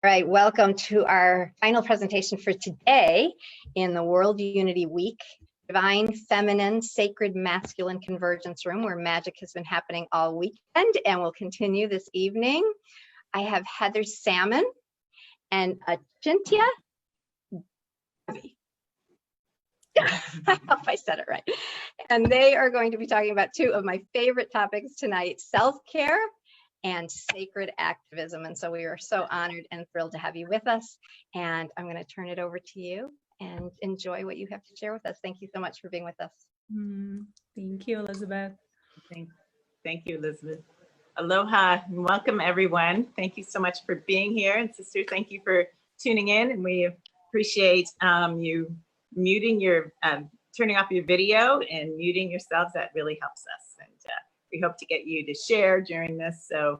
All right, welcome to our final presentation for today in the World Unity Week, Divine Feminine, Sacred Masculine Convergence Room, where magic has been happening all weekend and will continue this evening. I have Heather Salmon and Achintya. I hope I said it right. And they are going to be talking about two of my favorite topics tonight, self-care and sacred activism. And so we are so honored and thrilled to have you with us. And I'm going to turn it over to you and enjoy what you have to share with us. Thank you so much for being with us. Thank you, Elizabeth. Thank you, Elizabeth. Aloha and welcome, everyone. Thank you so much for being here. And sister, thank you for tuning in. And we appreciate you muting your, turning off your video and muting yourselves. That really helps us. And we hope to get you to share during this. So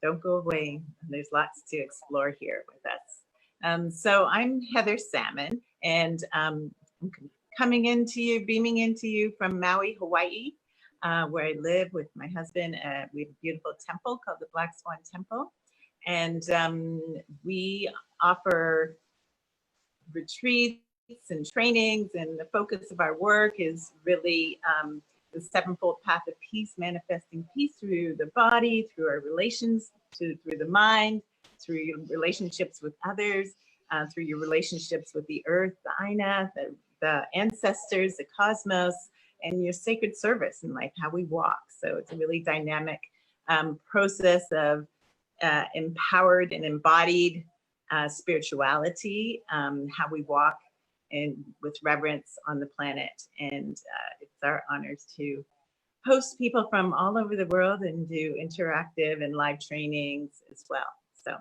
don't go away. There's lots to explore here with us. So I'm Heather Salmon, and I'm coming into you, beaming into you from Maui, Hawaii, where I live with my husband. We have a beautiful temple called the Black Swan Temple. And we offer retreats and trainings, and the focus of our work is really the sevenfold path of peace, manifesting peace through the body, through our relations, through the mind, through your relationships with others, through your relationships with the earth, the Aina, the ancestors, the cosmos, and your sacred service in life, how we walk. So it's a really dynamic process of empowered and embodied spirituality, how we walk and with reverence on the planet. And it's our honors to host people from all over the world and do interactive and live trainings as well. So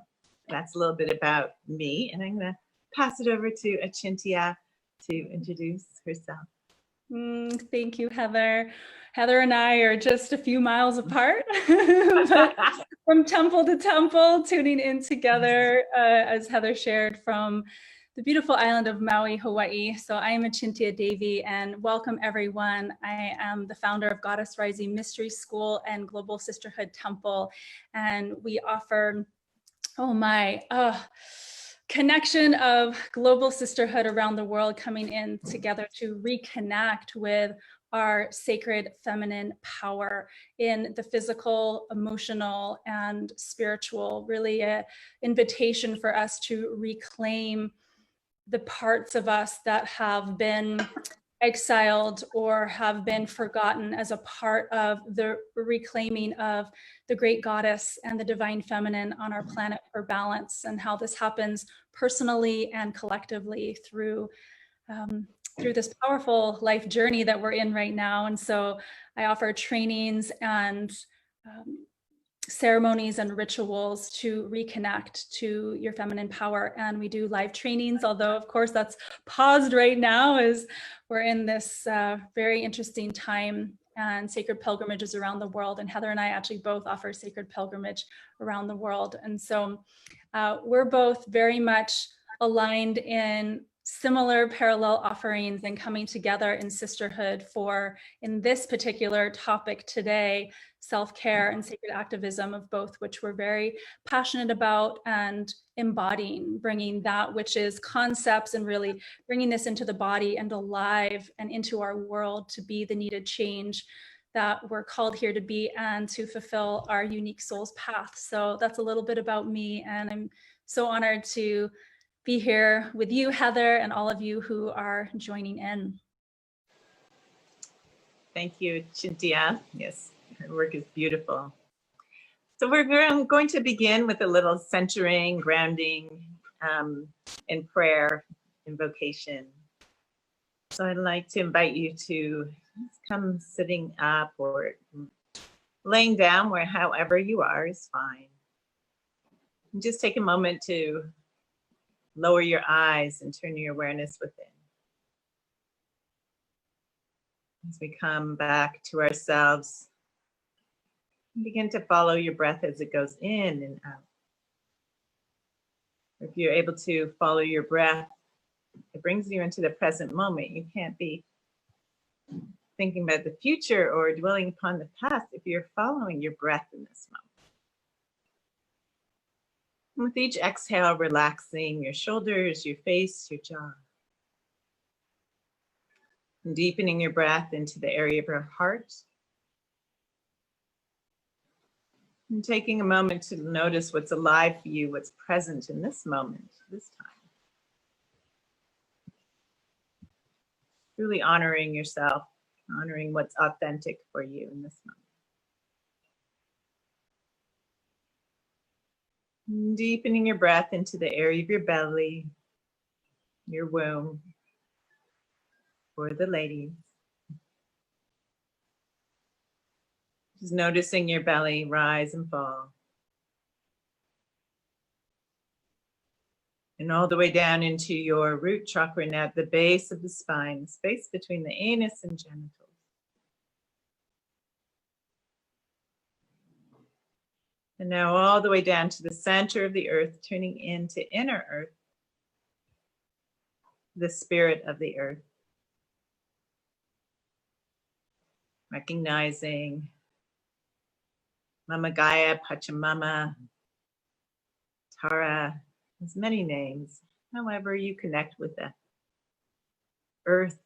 that's a little bit about me, and I'm going to pass it over to Achintya to introduce herself. Thank you, Heather. Heather and I are just a few miles apart from temple to temple, tuning in together, as Heather shared, from the beautiful island of Maui, Hawaii. So I am Achintya Devi, and welcome everyone. I am the founder of Goddess Rising Mystery School and Global Sisterhood Temple, and we offer, connection of global sisterhood around the world coming in together to reconnect with our sacred feminine power in the physical, emotional, and spiritual, really an invitation for us to reclaim the parts of us that have been exiled or have been forgotten as a part of the reclaiming of the great goddess and the divine feminine on our planet for balance, and how this happens personally and collectively through this powerful life journey that we're in right now. And so I offer trainings and ceremonies and rituals to reconnect to your feminine power. And we do live trainings, although of course that's paused right now as we're in this very interesting time, and sacred pilgrimages around the world. And Heather and I actually both offer sacred pilgrimage around the world. And so we're both very much aligned in similar parallel offerings and coming together in sisterhood for, in this particular topic today, self-care and sacred activism, of both which we're very passionate about and embodying, bringing that which is concepts and really bringing this into the body and alive and into our world to be the needed change that we're called here to be and to fulfill our unique soul's path. So that's a little bit about me, and I'm so honored to be here with you, Heather, and all of you who are joining in. Thank you, Achintya. Yes, her work is beautiful. So we're going to begin with a little centering, grounding, and prayer invocation. So I'd like to invite you to come sitting up or laying down, where however you are is fine. And just take a moment to lower your eyes and turn your awareness within. As we come back to ourselves, begin to follow your breath as it goes in and out. If you're able to follow your breath, it brings you into the present moment. You can't be thinking about the future or dwelling upon the past if you're following your breath in this moment. With each exhale, relaxing your shoulders, your face, your jaw. And deepening your breath into the area of your heart. And taking a moment to notice what's alive for you, what's present in this moment, this time. Really honoring yourself, honoring what's authentic for you in this moment. And deepening your breath into the area of your belly, your womb, for the ladies. Just noticing your belly rise and fall. And all the way down into your root chakra and at the base of the spine, the space between the anus and genitals. And now all the way down to the center of the earth, turning into inner earth, the spirit of the earth. Recognizing Mama Gaia, Pachamama, Tara, there's many names. However you connect with the earth,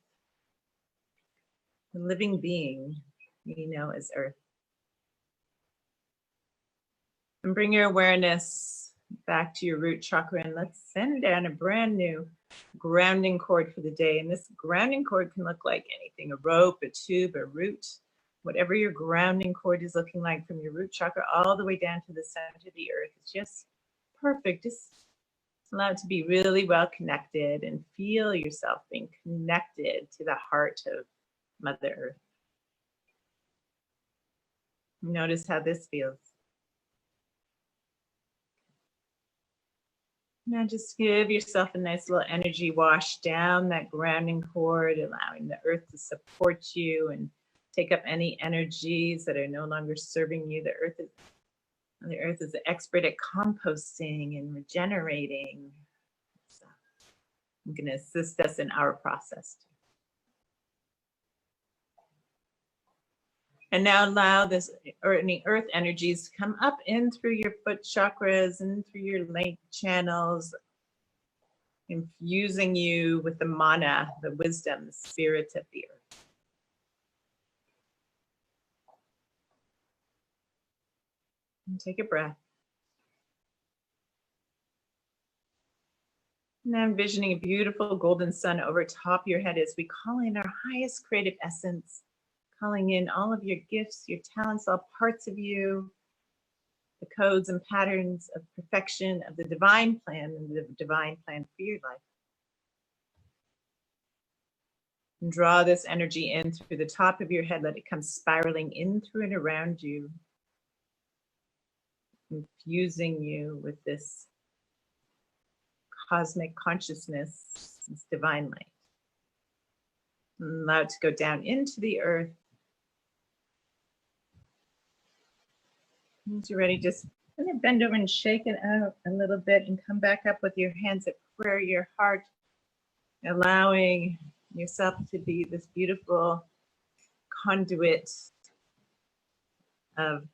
the living being you know as earth. And bring your awareness back to your root chakra and let's send down a brand new grounding cord for the day. And this grounding cord can look like anything, a rope, a tube, a root, whatever your grounding cord is looking like from your root chakra all the way down to the center of the earth. It's just perfect. Just allow it to be really well connected and feel yourself being connected to the heart of Mother Earth. Notice how this feels. Now just give yourself a nice little energy wash down that grounding cord, allowing the earth to support you and take up any energies that are no longer serving you. The earth is the expert at composting and regenerating. So I'm going to assist us in our process too. And now allow this earth energies to come up in through your foot chakras and through your link channels, infusing you with the mana, the wisdom, the spirit of the earth. And take a breath. Now envisioning a beautiful golden sun over top your head as we call in our highest creative essence, calling in all of your gifts, your talents, all parts of you, the codes and patterns of perfection of the divine plan and the divine plan for your life. And draw this energy in through the top of your head. Let it come spiraling in through and around you, infusing you with this cosmic consciousness, this divine light. And allow it to go down into the earth. Once you're ready, just kind of bend over and shake it out a little bit and come back up with your hands at prayer, your heart, allowing yourself to be this beautiful conduit of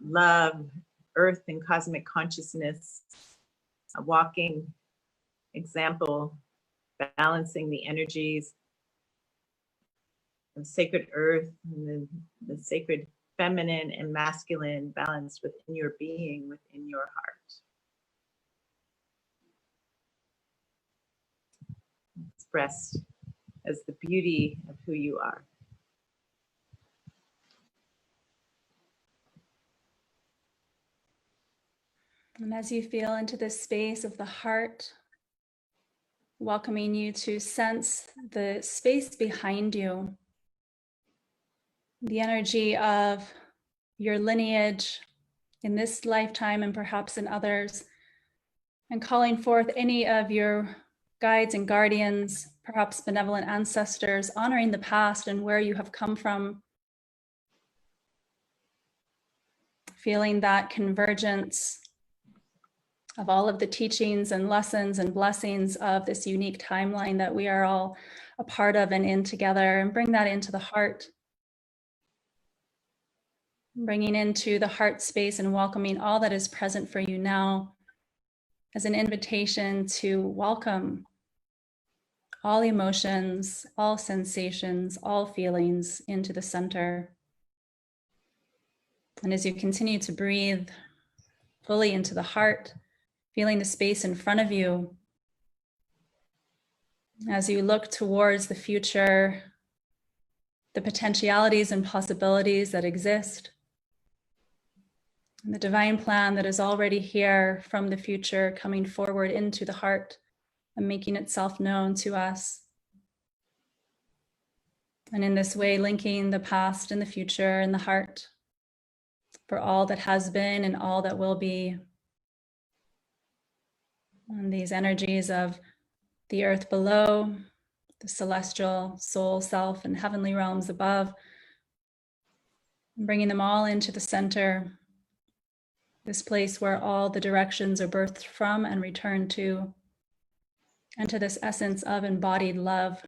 love, earth, and cosmic consciousness, a walking example, balancing the energies of sacred earth and the sacred feminine and masculine balanced within your being, within your heart. Expressed as the beauty of who you are. And as you feel into this space of the heart, welcoming you to sense the space behind you, the energy of your lineage in this lifetime and perhaps in others, and calling forth any of your guides and guardians, perhaps benevolent ancestors, honoring the past and where you have come from. Feeling that convergence of all of the teachings and lessons and blessings of this unique timeline that we are all a part of and in together, and bring that into the heart. Bringing into the heart space and welcoming all that is present for you now, as an invitation to welcome all emotions, all sensations, all feelings into the center. And as you continue to breathe fully into the heart, feeling the space in front of you, as you look towards the future, the potentialities and possibilities that exist, and the divine plan that is already here from the future coming forward into the heart and making itself known to us. And in this way, linking the past and the future and the heart for all that has been and all that will be. And these energies of the earth below, the celestial soul self and heavenly realms above, bringing them all into the center, this place where all the directions are birthed from and returned to, and to this essence of embodied love,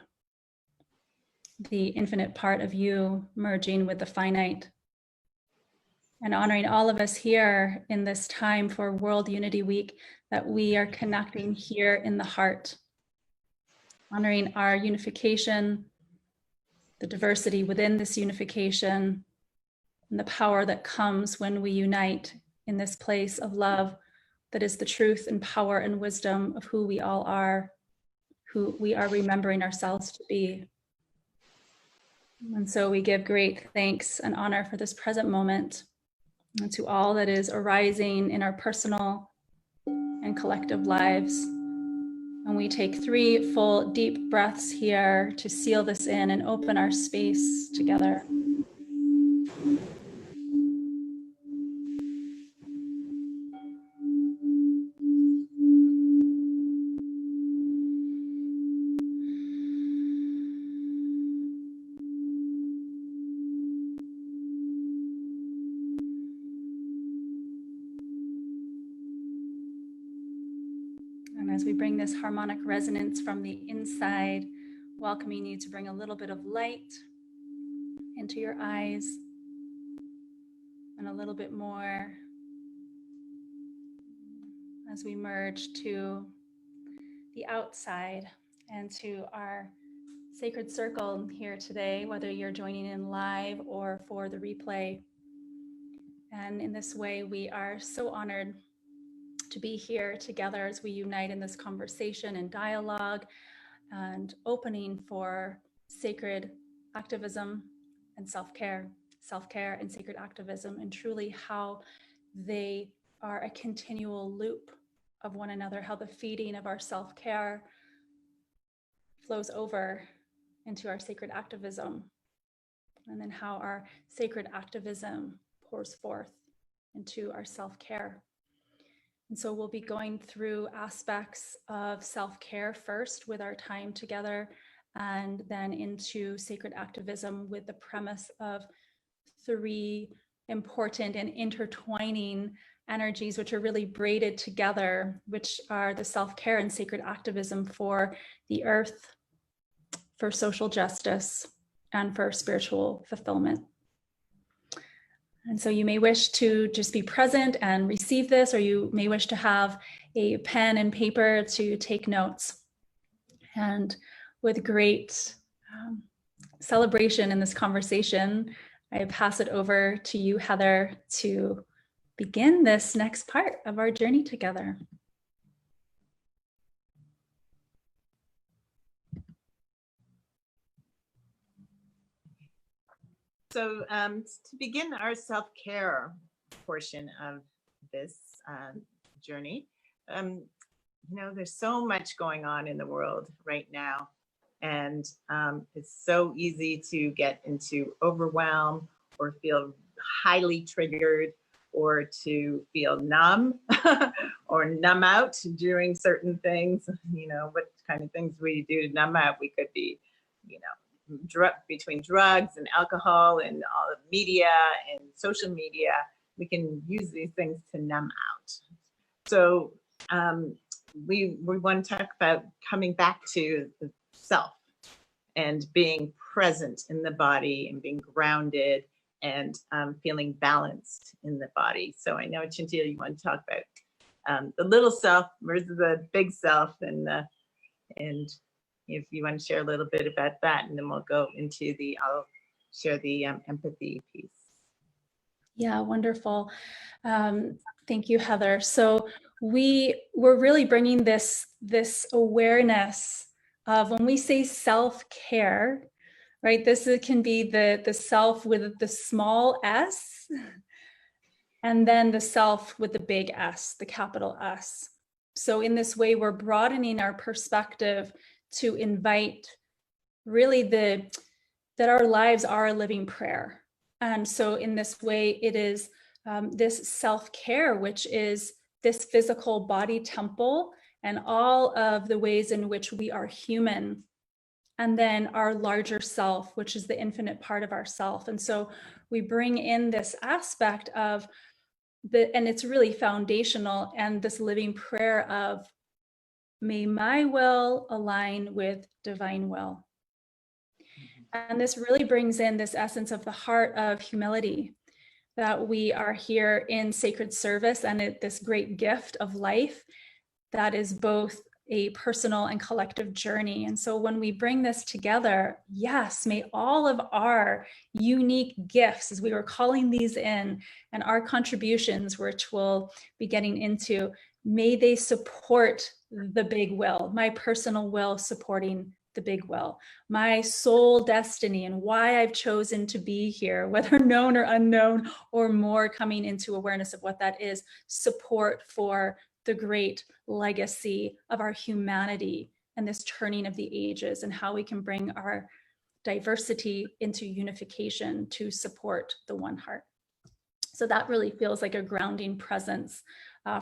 the infinite part of you merging with the finite, and honoring all of us here in this time for World Unity Week, that we are connecting here in the heart, honoring our unification, the diversity within this unification, and the power that comes when we unite in this place of love that is the truth and power and wisdom of who we all are, who we are remembering ourselves to be. And so we give great thanks and honor for this present moment and to all that is arising in our personal and collective lives. And we take 3 full deep breaths here to seal this in and open our space together. And as we bring this harmonic resonance from the inside, welcoming you to bring a little bit of light into your eyes and a little bit more as we merge to the outside and to our sacred circle here today, whether you're joining in live or for the replay. And in this way, we are so honored to be here together as we unite in this conversation and dialogue and opening for sacred activism and self-care and sacred activism, and truly how they are a continual loop of one another, how the feeding of our self-care flows over into our sacred activism, and then how our sacred activism pours forth into our self-care. And so we'll be going through aspects of self-care first with our time together, and then into sacred activism with the premise of 3 important and intertwining energies, which are really braided together, which are the self-care and sacred activism for the earth, for social justice, and for spiritual fulfillment. And so you may wish to just be present and receive this, or you may wish to have a pen and paper to take notes. And with great celebration in this conversation, I pass it over to you, Heather, to begin this next part of our journey together. So to begin our self-care portion of this journey, there's so much going on in the world right now, and it's so easy to get into overwhelm or feel highly triggered, or to feel numb or numb out during certain things. What kind of things we do to numb out? We could be, between drugs and alcohol and all the media and social media, we can use these things to numb out. So we want to talk about coming back to the self and being present in the body and being grounded and feeling balanced in the body. So I know, Achintya, you want to talk the little self versus the big self, and if you want to share a little bit about that, and then we'll go into I'll share the empathy piece. Yeah, wonderful. Thank you, Heather. So we're really bringing this awareness of, when we say self-care, right? Can be the self with the small s, and then the self with the big S, the capital S. So in this way, we're broadening our perspective to invite really that our lives are a living prayer. And so in this way, it is this self-care, which is this physical body temple and all of the ways in which we are human. And then our larger self, which is the infinite part of ourself. And so we bring in this aspect of and it's really foundational, and this living prayer of, may my will align with divine will. And this really brings in this essence of the heart of humility, that we are here in sacred service and this great gift of life that is both a personal and collective journey. And so when we bring this together, yes, may all of our unique gifts, as we were calling these in, and our contributions, which we'll be getting into, may they support the big will, my personal will supporting the big will, my soul destiny and why I've chosen to be here, whether known or unknown, or more coming into awareness of what that is, support for the great legacy of our humanity and this turning of the ages, and how we can bring our diversity into unification to support the one heart. So that really feels like a grounding presence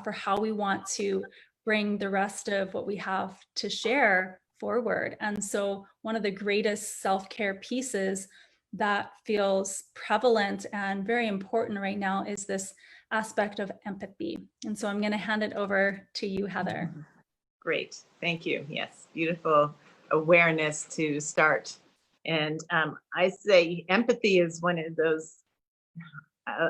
for how we want to bring the rest of what we have to share forward. And so one of the greatest self-care pieces that feels prevalent and very important right now is this aspect of empathy. And so I'm going to hand it over to you, Heather. Great, thank you. Yes, beautiful awareness to start. And I say empathy is one of those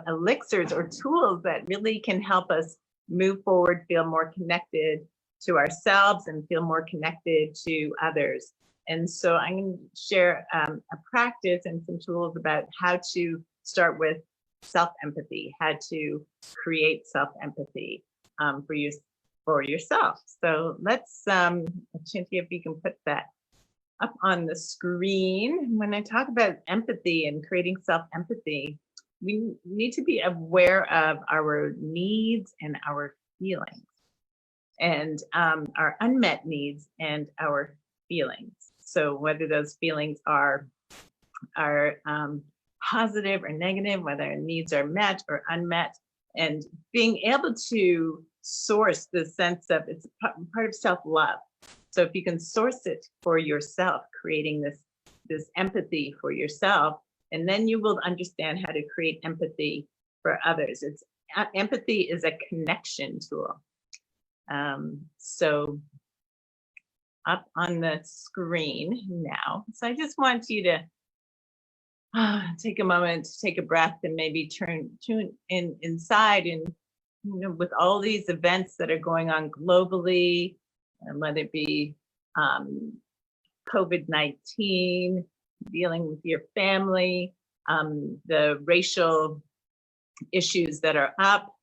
elixirs or tools that really can help us move forward, feel more connected to ourselves and feel more connected to others. And so I'm going to share a practice and some tools about how to start with self-empathy, how to create self-empathy for yourself. So let's, Achintya, if you can put that up on the screen. When I talk about empathy and creating self-empathy, we need to be aware of our needs and our feelings, and our unmet needs and our feelings. So whether those feelings are positive or negative, whether our needs are met or unmet, and being able to source the sense of, it's part of self-love. So if you can source it for yourself, creating this empathy for yourself, and then you will understand how to create empathy for others. Empathy is a connection tool. So up on the screen now. So I just want you to take a moment, take a breath, and maybe tune in inside, and with all these events that are going on globally, and whether it be COVID-19, dealing with your family, the racial issues that are up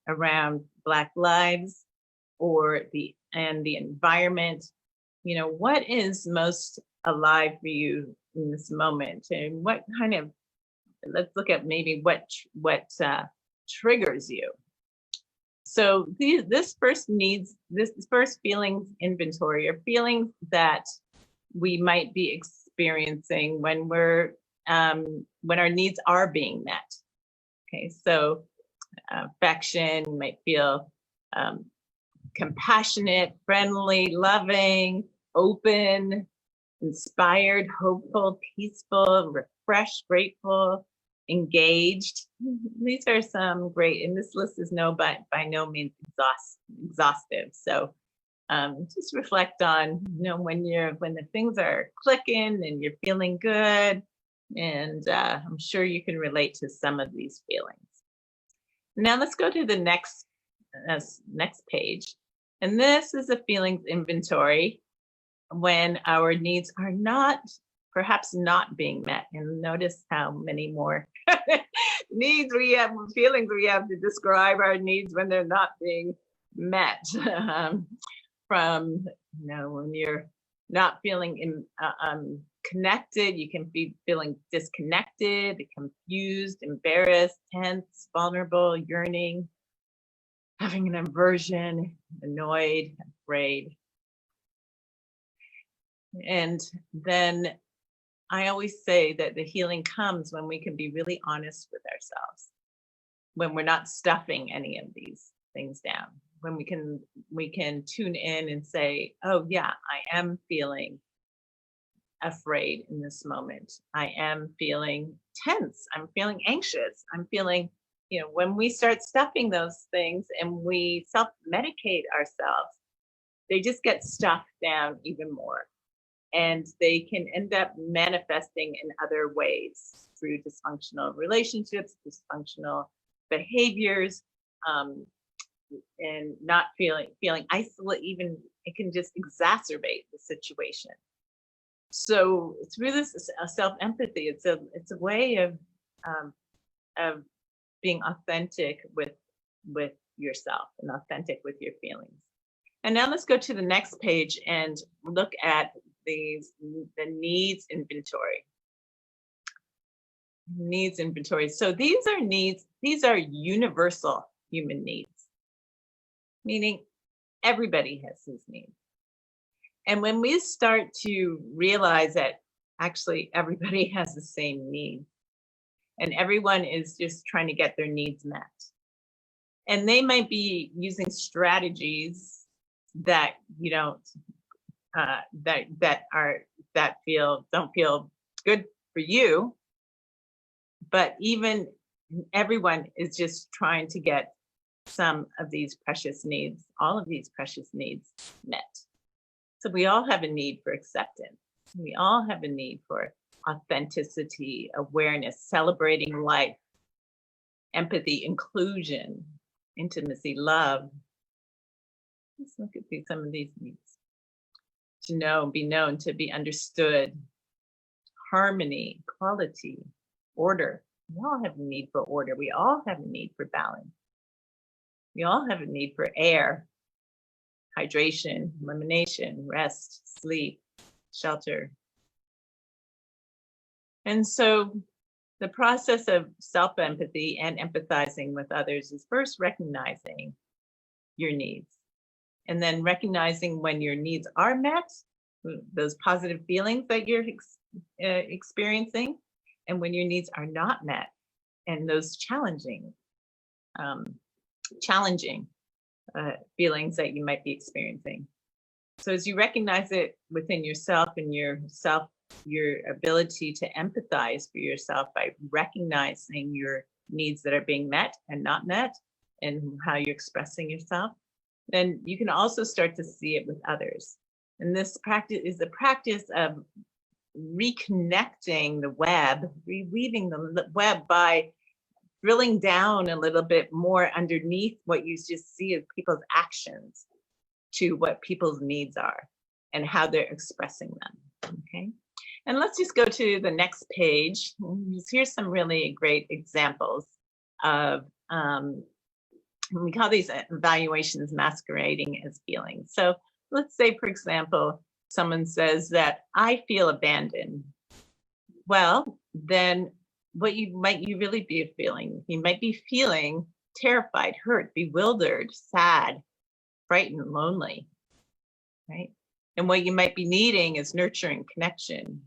around Black lives, or the environment. What is most alive for you in this moment, and what kind of, let's look at maybe what triggers you. So this first feelings inventory, or feelings that we might be experiencing when when our needs are being met. Okay, so affection, you might feel compassionate, friendly, loving, open, inspired, hopeful, peaceful, refreshed, grateful, engaged. These are some great, and this list is by no means exhaustive. So just reflect on, when the things are clicking and you're feeling good, and I'm sure you can relate to some of these feelings. Now let's go to the next next page. And this is a feelings inventory when our needs are perhaps not being met. And notice how many more needs we have, feelings we have to describe our needs when they're not being met. From, when you're not feeling connected, you can be feeling disconnected, confused, embarrassed, tense, vulnerable, yearning, having an aversion, annoyed, afraid. And then I always say that the healing comes when we can be really honest with ourselves, when we're not stuffing any of these things down, when we can tune in and say, oh yeah, I am feeling afraid in this moment. I am feeling tense. I'm feeling anxious. I'm feeling, when we start stuffing those things and we self-medicate ourselves, they just get stuffed down even more. And they can end up manifesting in other ways through dysfunctional relationships, dysfunctional behaviors, and not feeling isolated. Even it can just exacerbate the situation. So through this self-empathy, it's a way of being authentic with yourself and authentic with your feelings. And now let's go to the next page and look at the needs inventory. Needs inventory. So these are needs, these are universal human needs, meaning everybody has these needs. And when we start to realize that actually everybody has the same needs and everyone is just trying to get their needs met, and they might be using strategies that you don't don't feel good for you, but even everyone is just trying to get some of these precious needs, all of these precious needs met. So we all have a need for acceptance. We all have a need for authenticity, awareness, celebrating life, empathy, inclusion, intimacy, love. Let's look at some of these needs. To know, be known, to be understood, harmony, quality, order. We all have a need for order. We all have a need for balance. We all have a need for air, hydration, elimination, rest, sleep, shelter. And so the process of self-empathy and empathizing with others is first recognizing your needs, and then recognizing when your needs are met, those positive feelings that you're experiencing, and when your needs are not met, and those challenging feelings that you might be experiencing. So as you recognize it within yourself and your ability to empathize for yourself by recognizing your needs that are being met and not met and how you're expressing yourself, then you can also start to see it with others. And this practice is the practice of reconnecting the web, reweaving the web by drilling down a little bit more underneath what you just see as people's actions to what people's needs are and how they're expressing them, okay? And let's just go to the next page. Here's some really great examples of, we call these evaluations masquerading as feelings. So let's say, for example, someone says that I feel abandoned. Well, then what you really be feeling? You might be feeling terrified, hurt, bewildered, sad, frightened, lonely, right? And what you might be needing is nurturing, connection,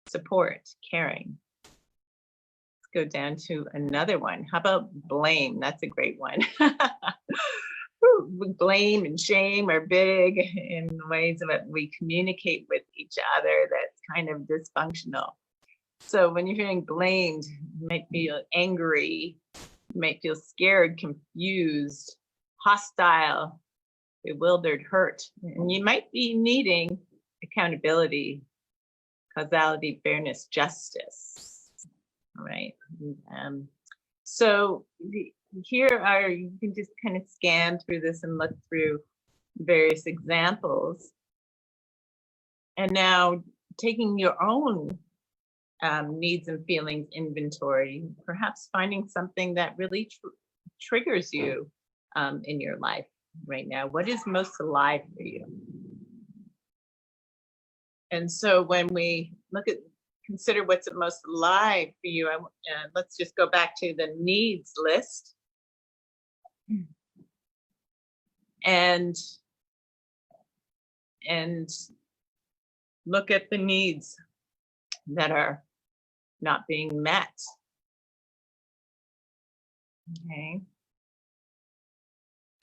support, caring. Let's go down to another one. How about blame? That's a great one. Blame and shame are big in ways that we communicate with each other that's kind of dysfunctional. So when you're feeling blamed, you might feel angry, you might feel scared, confused, hostile, bewildered, hurt. And you might be needing accountability, causality, fairness, justice. All right. So you can just kind of scan through this and look through various examples. And now taking your own needs and feelings inventory, perhaps finding something that really triggers you in your life right now. What is most alive for you? And so when we consider what's most alive for you, let's just go back to the needs list. And look at the needs that are not being met. Okay.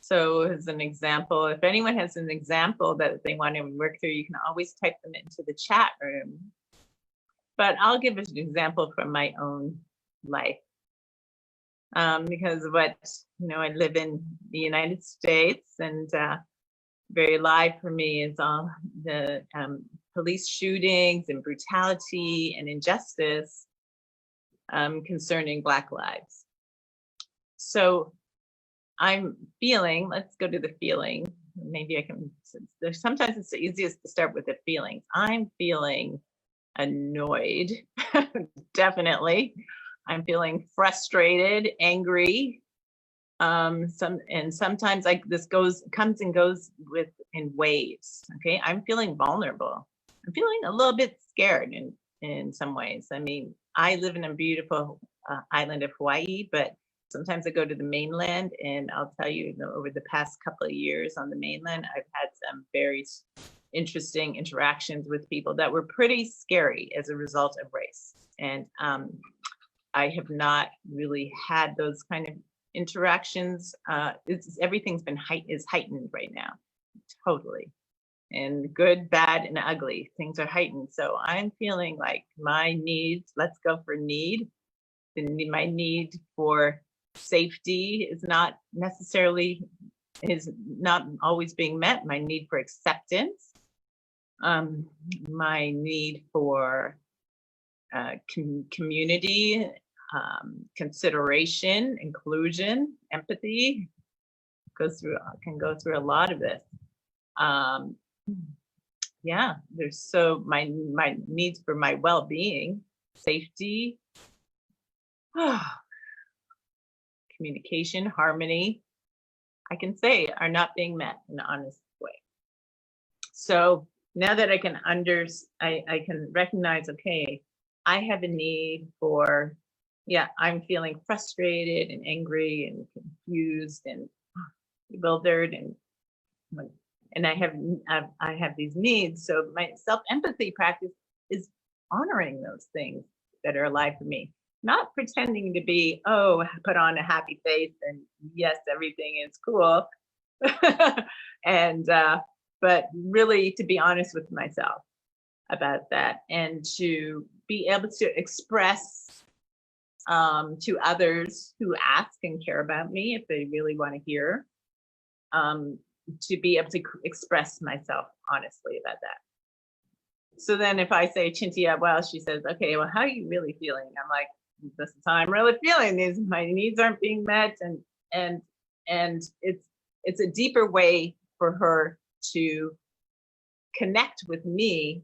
So as an example, if anyone has an example that they want to work through, you can always type them into the chat room. But I'll give an example from my own life. Because I live in the United States, and very live for me is all the police shootings and brutality and injustice concerning Black lives. So I'm feeling, let's go to the feeling. Maybe I can, sometimes it's the easiest to start with the feelings. I'm feeling annoyed, definitely. I'm feeling frustrated, angry. Sometimes this comes and goes in waves. Okay, I'm feeling vulnerable. I'm feeling a little bit scared in some ways. I mean, I live in a beautiful island of Hawaii, but sometimes I go to the mainland, and I'll tell you, over the past couple of years on the mainland, I've had some very interesting interactions with people that were pretty scary as a result of race. And I have not really had those kind of interactions. Everything's been heightened right now, totally. And good, bad, and ugly, things are heightened. So I'm feeling like my needs, let's go for need. My need for safety is not always being met. My need for acceptance, my need for community, consideration, inclusion, empathy, can go through a lot of this. Yeah, there's my needs for my well-being, safety, communication, harmony, I can say are not being met in an honest way. So now that I can I can recognize, okay, I have a need for, I'm feeling frustrated and angry and confused and bewildered, and I have these needs. So my self-empathy practice is honoring those things that are alive for me, not pretending to be, put on a happy face and yes, everything is cool, and but really to be honest with myself about that, and to be able to express to others who ask and care about me if they really want to hear, to be able to express myself honestly about that. So then if I say, Achintya, well, she says, okay, well, how are you really feeling? I'm like, this is how I'm really feeling. My needs aren't being met, and it's a deeper way for her to connect with me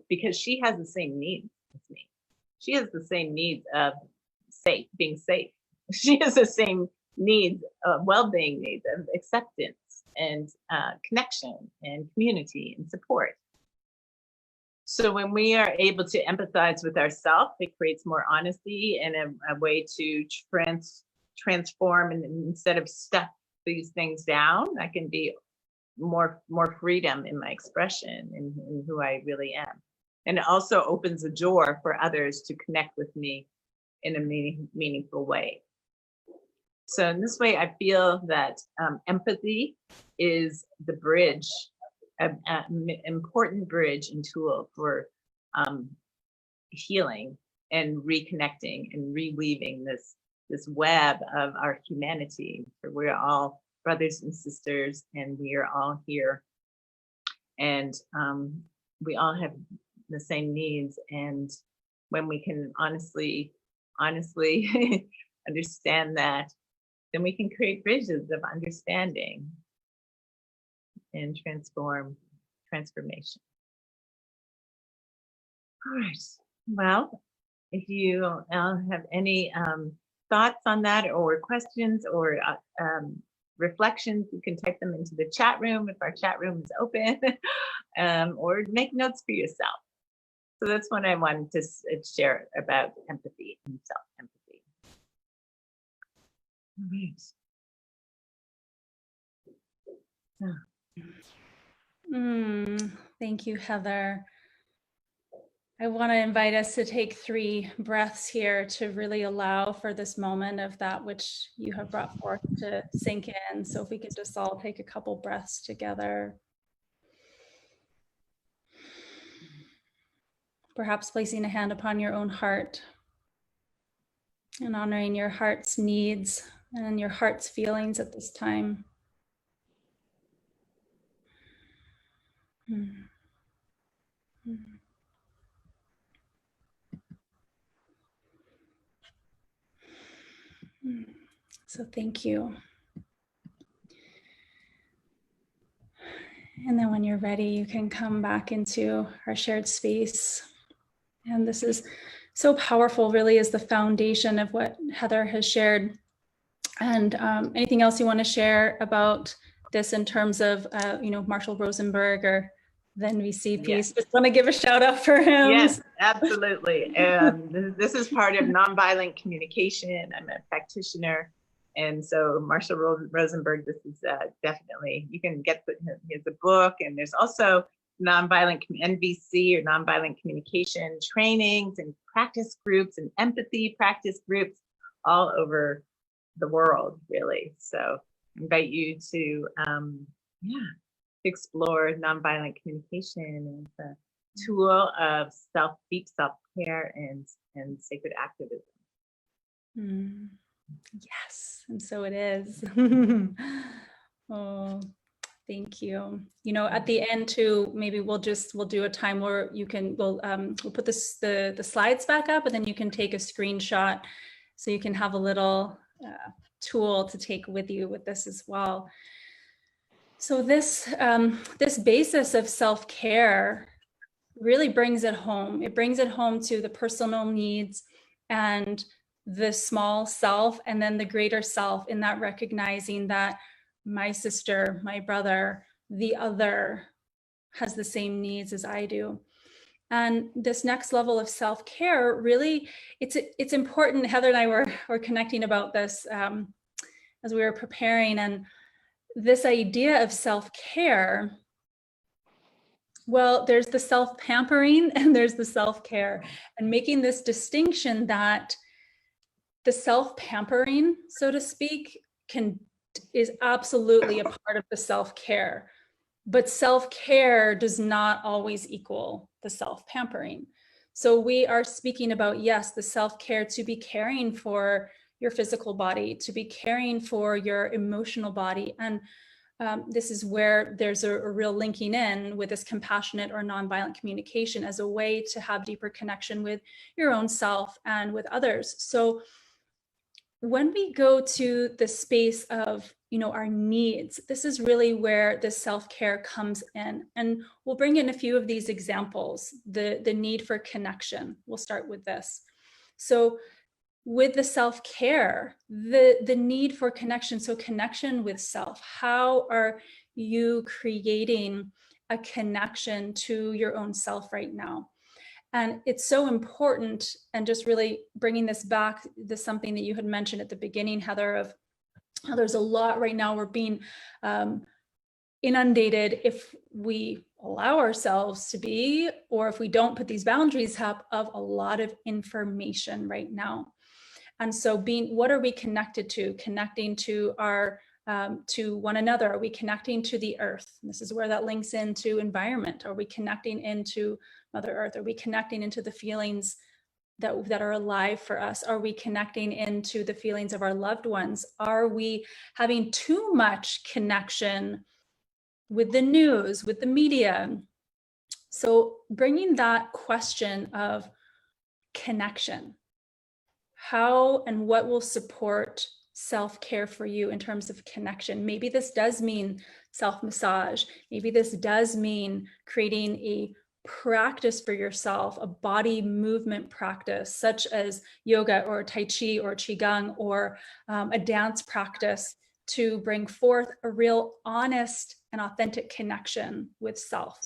because she has the same needs as me. She has the same needs of being safe. She has the same needs, well-being needs of acceptance and connection and community and support. So when we are able to empathize with ourselves, it creates more honesty and a way to transform, and instead of stuff these things down, I can be more freedom in my expression and in who I really am. And it also opens a door for others to connect with me in a meaningful way. So in this way, I feel that empathy is the bridge, an important bridge and tool for healing and reconnecting and reweaving this web of our humanity. We're all brothers and sisters, and we are all here, and we all have the same needs. And when we can honestly understand that, then we can create bridges of understanding and transformation. All right. Well, if you have any thoughts on that or questions or reflections, you can type them into the chat room if our chat room is open, or make notes for yourself. So that's what I wanted to share about empathy and self-empathy. All right. Thank you, Heather. I want to invite us to take 3 breaths here to really allow for this moment of that which you have brought forth to sink in. So if we could just all take a couple breaths together. Perhaps placing a hand upon your own heart and honoring your heart's needs and your heart's feelings at this time. So thank you. And then when you're ready, you can come back into our shared space. And this is so powerful, really, is the foundation of what Heather has shared. And anything else you want to share about this in terms of, Marshall Rosenberg or the NVC piece? Just want to give a shout out for him. Yes, absolutely. This is part of nonviolent communication. I'm a practitioner. And so Marshall Rosenberg, this is definitely, you can get his book, and there's also nonviolent NVC or nonviolent communication trainings and practice groups and empathy practice groups all over the world, really. So I invite you to explore nonviolent communication as a tool of deep self-care and sacred activism. Yes, and so it is. Oh, thank you. At the end too, maybe we'll do a time where we'll put the slides back up, and then you can take a screenshot so you can have a little tool to take with you with this as well. So this basis of self-care really brings it home. It brings it home to the personal needs and the small self, and then the greater self, in that recognizing that my sister, my brother, the other has the same needs as I do. And this next level of self-care, really, it's important. Heather and I were connecting about this as we were preparing, and this idea of self-care, well, there's the self-pampering and there's the self-care, and making this distinction that the self-pampering, so to speak, is absolutely a part of the self-care, but self-care does not always equal the self-pampering. So we are speaking about, yes, the self-care to be caring for your physical body, to be caring for your emotional body. And this is where there's a real linking in with this compassionate or nonviolent communication as a way to have deeper connection with your own self and with others. So when we go to the space of, our needs, this is really where the self-care comes in. And we'll bring in a few of these examples. The need for connection. We'll start with this. So with the self-care, the need for connection. So connection with self. How are you creating a connection to your own self right now? And it's so important, and just really bringing this back, this something that you had mentioned at the beginning, Heather, of how there's a lot right now. We're being inundated, if we allow ourselves to be, or if we don't put these boundaries up, of a lot of information right now. And so what are we connected to? Connecting to our to one another? Are we connecting to the earth? And this is where that links into environment. Are we connecting into Mother Earth? Are we connecting into the feelings that are alive for us? Are we connecting into the feelings of our loved ones? Are we having too much connection with the news, with the media? So bringing that question of connection. how and what will support self-care for you in terms of connection. Maybe this does mean self-massage. Maybe this does mean creating a practice for yourself, a body movement practice, such as yoga or Tai Chi or Qigong, or a dance practice, to bring forth a real honest and authentic connection with self.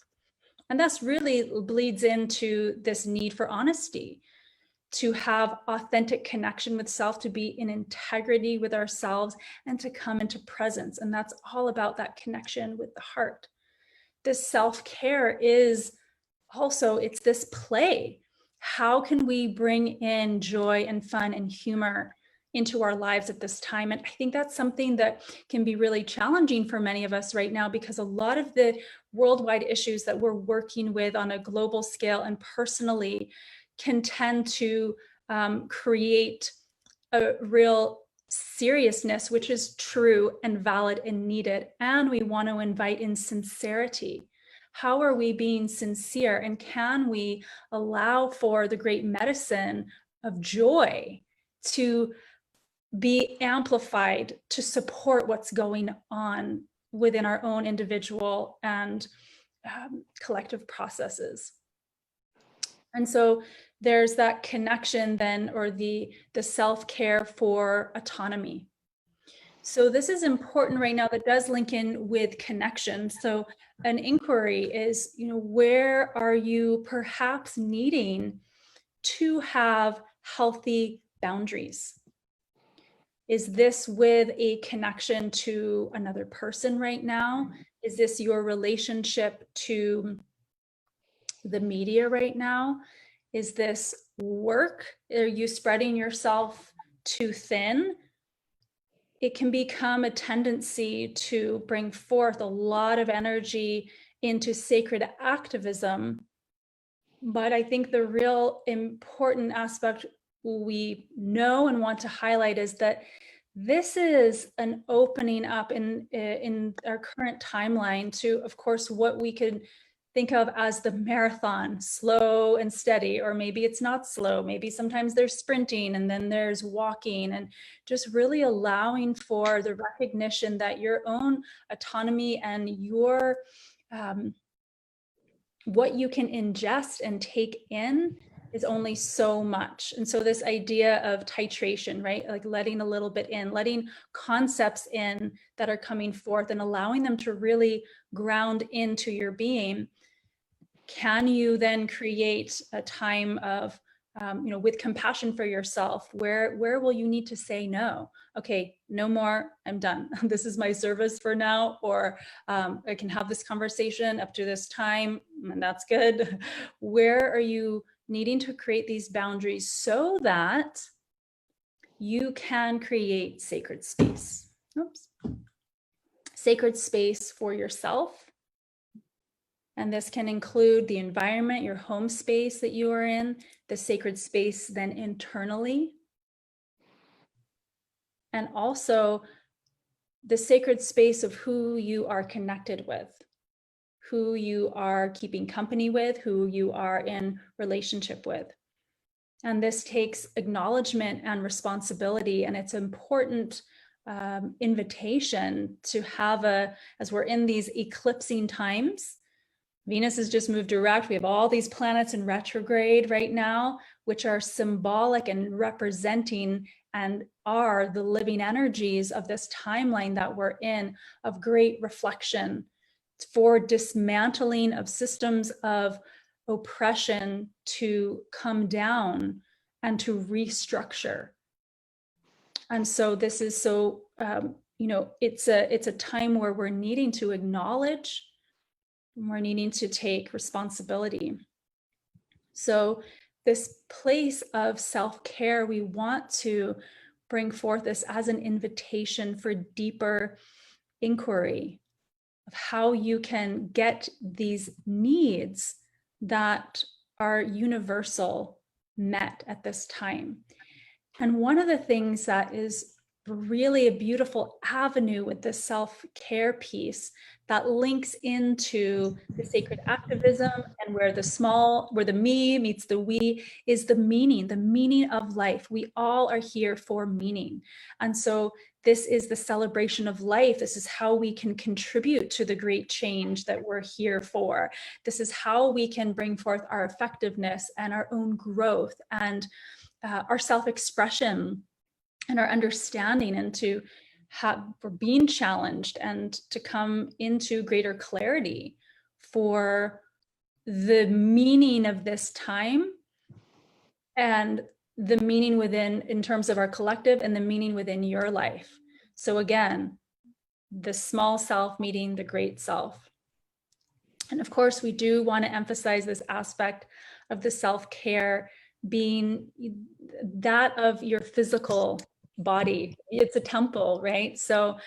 And that's really bleeds into this need for honesty, to have authentic connection with self, to be in integrity with ourselves, and to come into presence. And that's all about that connection with the heart. This self-care is also, it's this play. How can we bring in joy and fun and humor into our lives at this time? And I think that's something that can be really challenging for many of us right now, because a lot of the worldwide issues that we're working with on a global scale and personally can tend to create a real seriousness, which is true and valid and needed. And we want to invite in sincerity. How are we being sincere? And can we allow for the great medicine of joy to be amplified to support what's going on within our own individual and collective processes? And so there's that connection then, or the self-care for autonomy. So this is important right now, that does link in with connection. So an inquiry is, where are you perhaps needing to have healthy boundaries? Is this with a connection to another person right now? Is this your relationship to the media right now? Is this work? Are you spreading yourself too thin? It can become a tendency to bring forth a lot of energy into sacred activism. But I think the real important aspect we know and want to highlight is that this is an opening up in our current timeline to, of course, what we could think of as the marathon, slow and steady, or maybe it's not slow. Maybe sometimes there's sprinting and then there's walking, and just really allowing for the recognition that your own autonomy and your what you can ingest and take in is only so much. And so this idea of titration, right? Like letting a little bit in, letting concepts in that are coming forth and allowing them to really ground into your being. Can you then create a time of, with compassion for yourself? Where will you need to say no? Okay, no more, I'm done. This is my service for now, or I can have this conversation up to this time, and that's good. Where are you needing to create these boundaries so that you can create sacred space? Oops. Sacred space for yourself. And this can include the environment, your home space that you are in, the sacred space then internally, and also the sacred space of who you are connected with, who you are keeping company with, who you are in relationship with. And this takes acknowledgement and responsibility, and it's an important invitation to have as we're in these eclipsing times. Venus has just moved direct. We have all these planets in retrograde right now, which are symbolic and representing and are the living energies of this timeline that we're in, of great reflection for dismantling of systems of oppression to come down and to restructure. And so this is so, it's a time where we're needing to acknowledge, we're needing to take responsibility. So this place of self-care, we want to bring forth this as an invitation for deeper inquiry of how you can get these needs that are universal met at this time. And one of the things that is really a beautiful avenue with the self-care piece that links into the sacred activism, and where the me meets the we is the meaning of life. We all are here for meaning. And so this is the celebration of life. This is how we can contribute to the great change that we're here for. This is how we can bring forth our effectiveness and our own growth and our self-expression and our understanding, and for being challenged and to come into greater clarity for the meaning of this time, and the meaning within, in terms of our collective, and the meaning within your life. So again, the small self meeting the great self. And of course, we do want to emphasize this aspect of the self-care being that of your physical body. It's a temple, right? So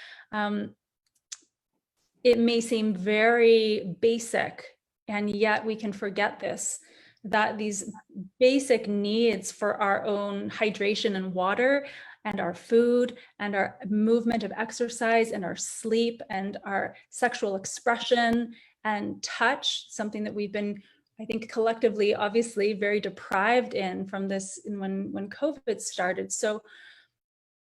it may seem very basic, and yet we can forget this, that these basic needs for our own hydration and water, and our food, and our movement of exercise, and our sleep, and our sexual expression and touch, something that we've been, I think, collectively, obviously, very deprived in from this when COVID started. So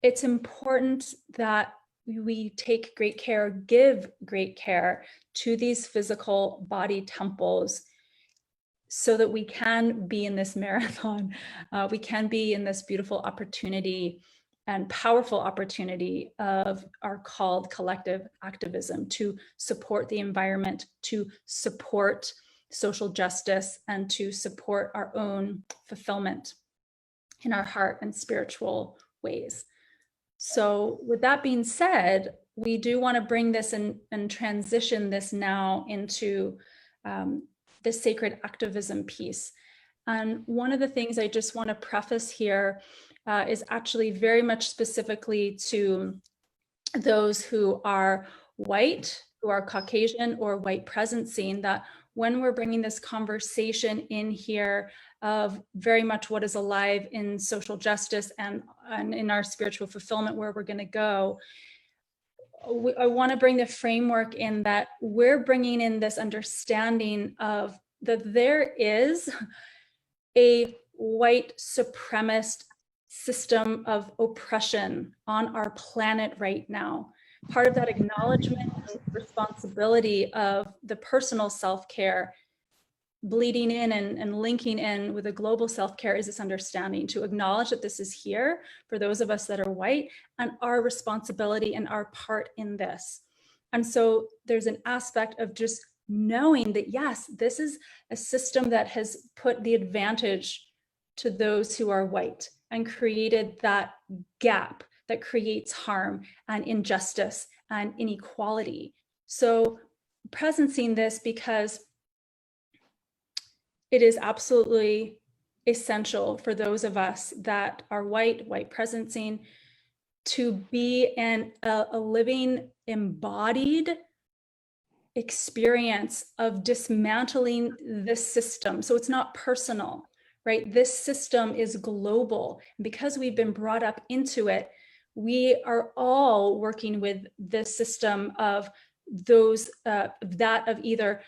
it's important that we take great care, give great care to these physical body temples, so that we can be in this marathon, we can be in this beautiful opportunity and powerful opportunity of our called collective activism to support the environment, to support social justice, and to support our own fulfillment in our heart and spiritual ways. So with that being said, we do want to bring this and transition this now into the sacred activism piece. And one of the things I just want to preface here is actually very much specifically to those who are white, who are Caucasian or white presencing, that when we're bringing this conversation in here of very much what is alive in social justice and in our spiritual fulfillment, where we're going to go, I want to bring the framework in that we're bringing in this understanding of that there is a white supremacist system of oppression on our planet right now. Part of that acknowledgement and responsibility of the personal self-care bleeding in and linking in with a global self-care is this understanding to acknowledge that this is here for those of us that are white, and our responsibility and our part in this. And so there's an aspect of just knowing that, yes, this is a system that has put the advantage to those who are white and created that gap that creates harm and injustice and inequality. So presencing this because it is absolutely essential for those of us that are white presencing, to be in a living, embodied experience of dismantling this system. So it's not personal, right? This system is global. Because we've been brought up into it, we are all working with this system of those that of either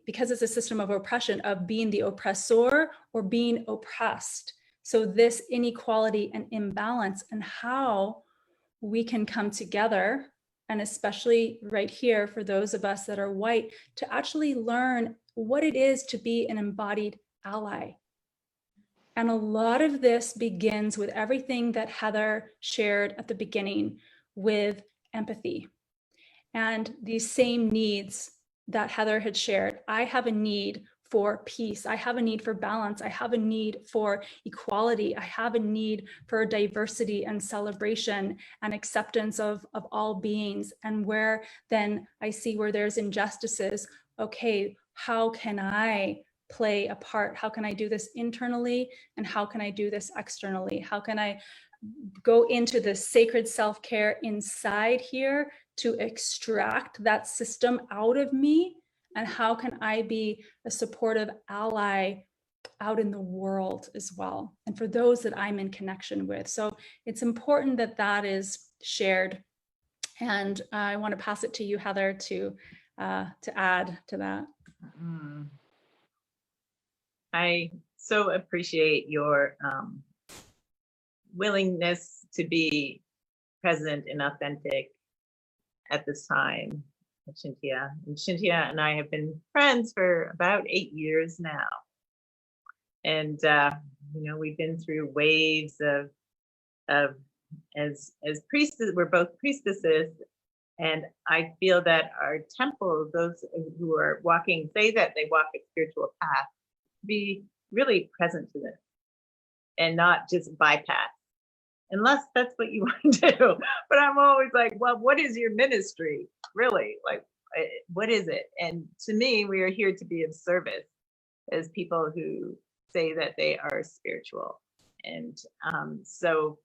because it's a system of oppression, of being the oppressor or being oppressed. So this inequality and imbalance, and how we can come together, and especially right here for those of us that are white, to actually learn what it is to be an embodied ally. And a lot of this begins with everything that Heather shared at the beginning with empathy. And these same needs that Heather had shared. I have a need for peace. I have a need for balance. I have a need for equality. I have a need for diversity and celebration and acceptance of all beings. And where then I see where there's injustices, okay, how can I play a part? How can I do this internally? And how can I do this externally? How can I go into the sacred self-care inside here to extract that system out of me? And how can I be a supportive ally out in the world as well, and for those that I'm in connection with? So it's important that that is shared. And I want to pass it to you, Heather, to add to that. I so appreciate your willingness to be present and authentic at this time, Achintya. And Achintya and I have been friends for about 8 years now. And we've been through waves of as priestesses, we're both priestesses, and I feel that our temple, those who are walking, say that they walk a spiritual path, be really present to this and not just bypass, unless that's what you want to do. But I'm always like, well, what is your ministry? Really? Like, what is it? And to me, we are here to be of service as people who say that they are spiritual. And so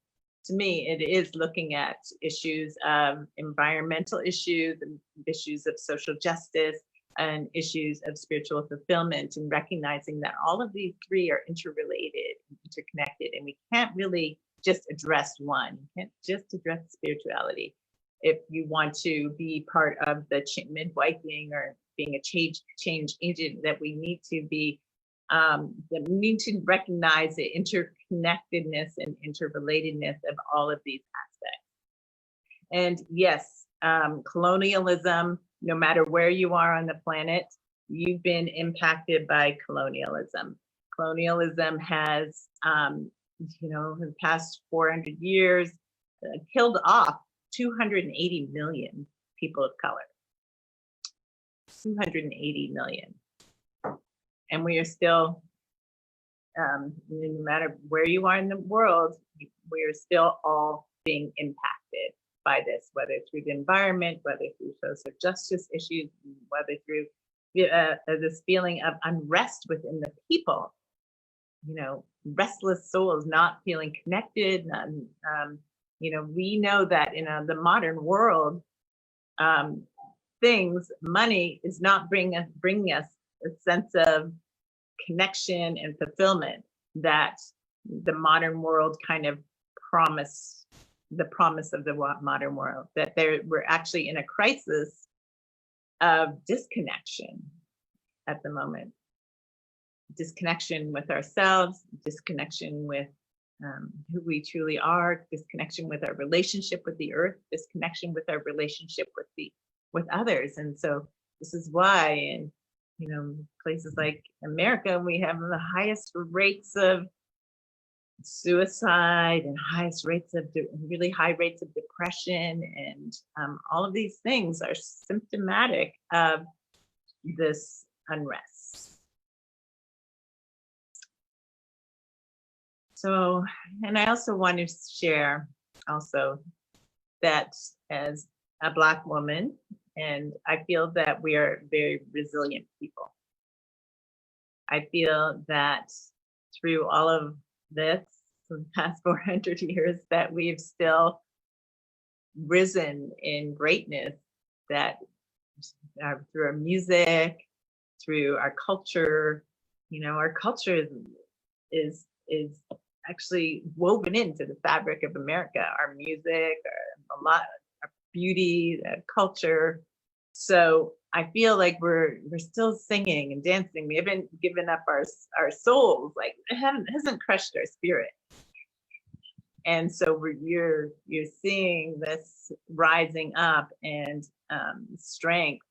to me, it is looking at issues of environmental issues and issues of social justice and issues of spiritual fulfillment, and recognizing that all of these three are interrelated, interconnected, and we can't really just address one. You can't just address spirituality. If you want to be part of the midwifing or being a change agent, that we need to be, that we need to recognize the interconnectedness and interrelatedness of all of these aspects. And yes, colonialism, no matter where you are on the planet, you've been impacted by colonialism. Colonialism has, in the past 400 years, killed off 280 million people of color. 280 million. And we are still, no matter where you are in the world, we are still all being impacted by this, whether through the environment, whether through social justice issues, whether through this feeling of unrest within the people, restless souls not feeling connected. We know that in the modern world, money is not bringing us a sense of connection and fulfillment that the modern world kind of promise of the modern world, that we're actually in a crisis of disconnection at the moment. Disconnection with ourselves, disconnection with who we truly are, disconnection with our relationship with the earth, disconnection with our relationship with others. And so this is why in places like America, we have the highest rates of suicide and really high rates of depression, and all of these things are symptomatic of this unrest. So, and I also want to share also that as a Black woman, and I feel that we are very resilient people. I feel that through all of this, for the past 400 years, that we've still risen in greatness, that through our music, through our culture, our culture is actually woven into the fabric of America, our music, our beauty, culture. So I feel like we're still singing and dancing. We haven't given up our souls. Like it hasn't crushed our spirit. And so you're seeing this rising up and strength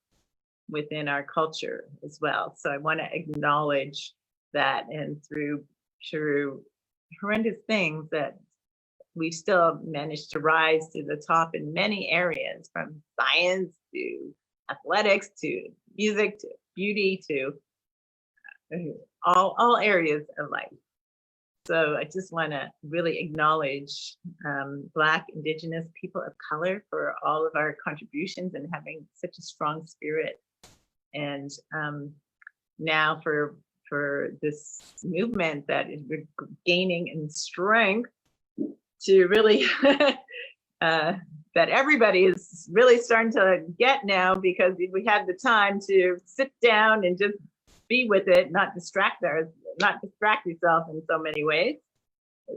within our culture as well. So I want to acknowledge that, and through horrendous things, that we've still managed to rise to the top in many areas, from science to athletics to music to beauty to all areas of life. So I just want to really acknowledge Black, Indigenous, people of color for all of our contributions and having such a strong spirit. And now for this movement that is gaining in strength to really that everybody is really starting to get now, because we had the time to sit down and just be with it, not distract yourself in so many ways.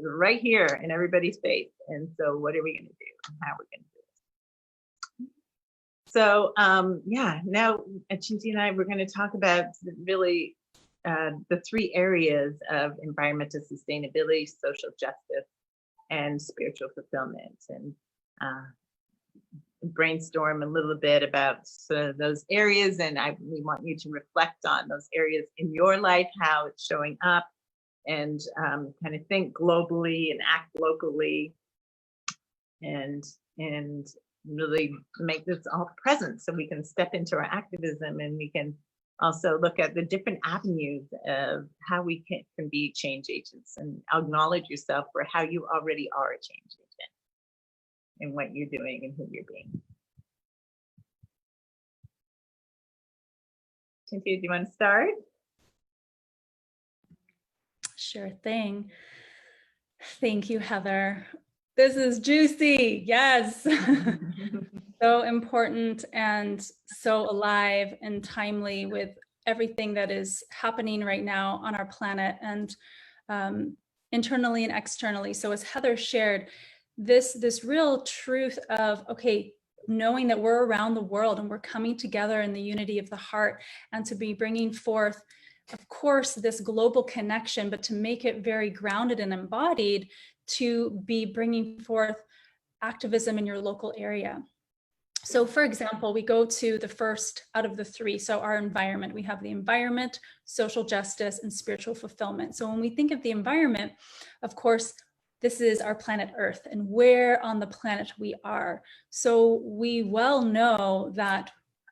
right here in everybody's face. And so what are we going to do and how are we going to do it? So yeah, now Achintya and I, we're going to talk about really the three areas of environmental sustainability, social justice, and spiritual fulfillment, and brainstorm a little bit about those areas. And we want you to reflect on those areas in your life, how it's showing up, and kind of think globally and act locally, and really make this all present so we can step into our activism, and we can also look at the different avenues of how we can be change agents, and acknowledge yourself for how you already are a change agent in what you're doing and who you're being. Cynthia, do you want to start? Sure thing. Thank you, Heather. This is juicy. Yes. So important and so alive and timely with everything that is happening right now on our planet, and internally and externally. So as Heather shared, this real truth of, okay, knowing that we're around the world and we're coming together in the unity of the heart, and to be bringing forth, of course, this global connection, but to make it very grounded and embodied, to be bringing forth activism in your local area. So for example, we go to the first out of the three. So our environment, we have the environment, social justice, and spiritual fulfillment. So when we think of the environment, of course, this is our planet Earth and where on the planet we are. So we well know that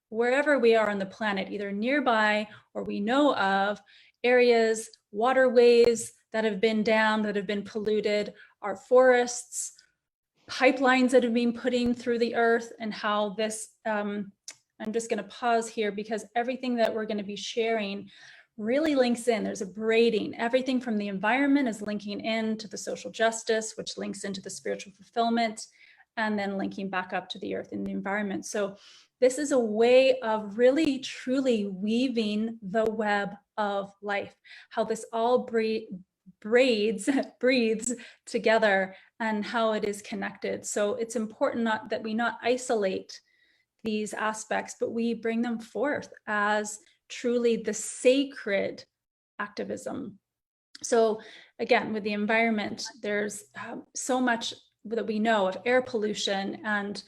wherever we are on the planet, either nearby or we know of areas, waterways that have been dammed, that have been polluted, our forests, pipelines that have been putting through the earth, and how this, I'm just going to pause here because everything that we're going to be sharing really links in. There's a braiding. Everything from the environment is linking into the social justice, which links into the spiritual fulfillment, and then linking back up to the earth and the environment. So this is a way of really truly weaving the web of life, how this all breathes together, and how it is connected. So it's important that we not isolate these aspects, but we bring them forth as truly the sacred activism. So again, with the environment, there's so much that we know of air pollution, and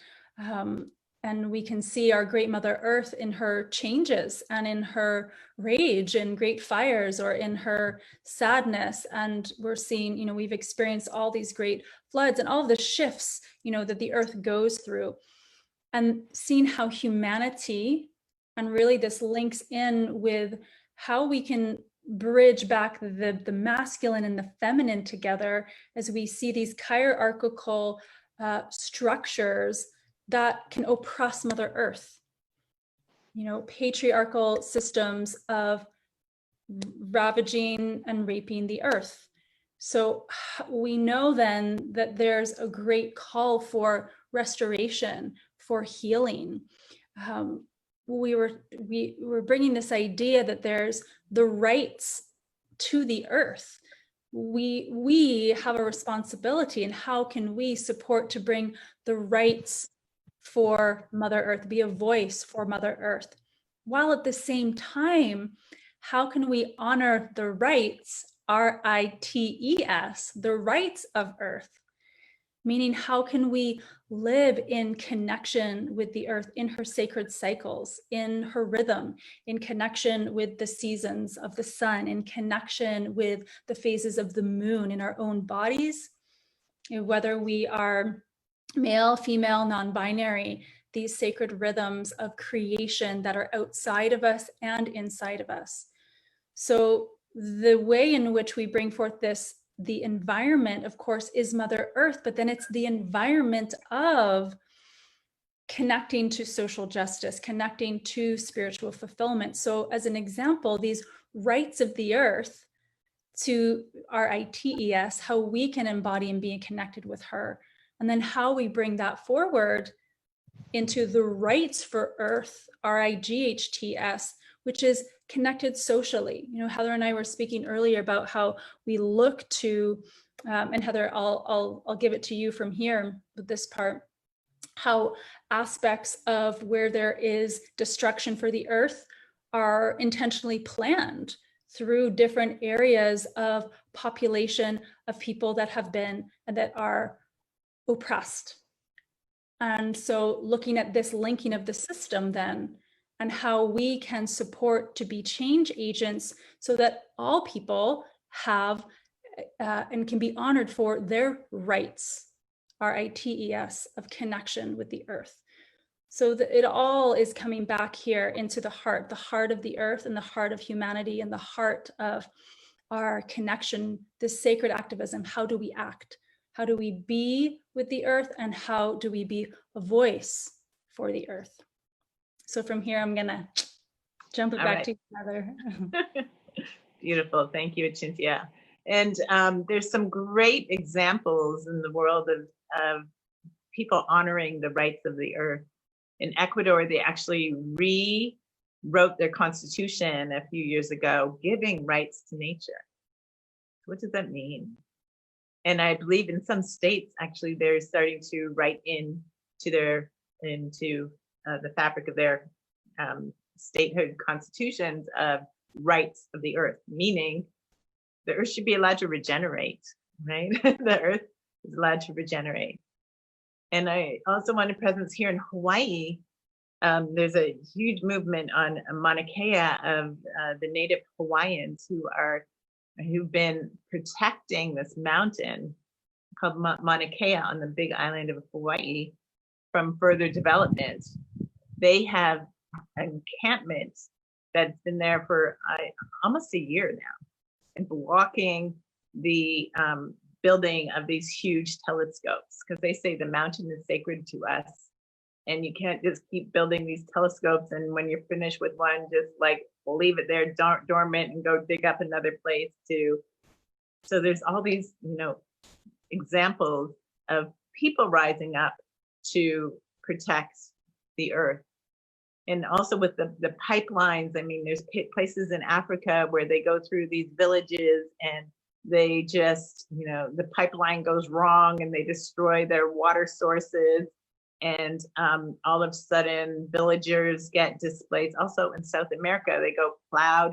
we can see our great Mother Earth in her changes and in her rage and great fires, or in her sadness. And we're seeing, we've experienced all these great floods and all of the shifts, that the earth goes through, and seeing how humanity, and really this links in with how we can bridge back the masculine and the feminine together, as we see these hierarchical structures that can oppress Mother Earth. Patriarchal systems of ravaging and raping the earth. So we know then that there's a great call for restoration, for healing. We were bringing this idea that there's the rights to the earth. We have a responsibility, and how can we support to bring the rights for Mother Earth, be a voice for Mother Earth, while at the same time, how can we honor the rights, R-I-T-E-S, the rights of Earth? Meaning, how can we live in connection with the earth, in her sacred cycles, in her rhythm, in connection with the seasons of the sun, in connection with the phases of the moon, in our own bodies, whether we are male, female, non-binary, these sacred rhythms of creation that are outside of us and inside of us. So the way in which we bring forth the environment, of course, is Mother Earth, but then it's the environment of connecting to social justice, connecting to spiritual fulfillment. So as an example, these rights of the earth, to R-I-T-E-S, how we can embody and be connected with her, and then how we bring that forward into the rights for earth, R-I-G-H-T-S, which is connected socially. You know, Heather and I were speaking earlier about how we look to, and Heather, I'll give it to you from here with this part, how aspects of where there is destruction for the earth are intentionally planned through different areas of population of people that have been and that are oppressed. And so looking at this linking of the system then, and how we can support to be change agents so that all people have and can be honored for their rights, RITES, of connection with the earth. So that it all is coming back here into the heart of the earth and the heart of humanity and the heart of our connection, this sacred activism. How do we act? How do we be with the earth, and how do we be a voice for the earth? So from here, I'm gonna jump it back to you, Heather. Beautiful, thank you, Achintya. And there's some great examples in the world of people honoring the rights of the earth. In Ecuador, they actually rewrote their constitution a few years ago, giving rights to nature. What does that mean? And I believe in some states, actually, they're starting to write into the fabric of their statehood constitutions of rights of the earth, meaning the earth should be allowed to regenerate, right? The earth is allowed to regenerate. And I also want a presence here in Hawaii. There's a huge movement on Mauna Kea of the native Hawaiians who've been protecting this mountain called Mauna Kea on the big island of Hawaii from further development. They have an encampment that's been there for almost a year now, and blocking the building of these huge telescopes, because they say the mountain is sacred to us, and you can't just keep building these telescopes, and when you're finished with one, just like leave it there dormant and go dig up another place too. So there's all these, examples of people rising up to protect the earth. And also with the pipelines, I mean, there's places in Africa where they go through these villages and they just, the pipeline goes wrong and they destroy their water sources. And all of a sudden villagers get displaced. Also in South America, they go plow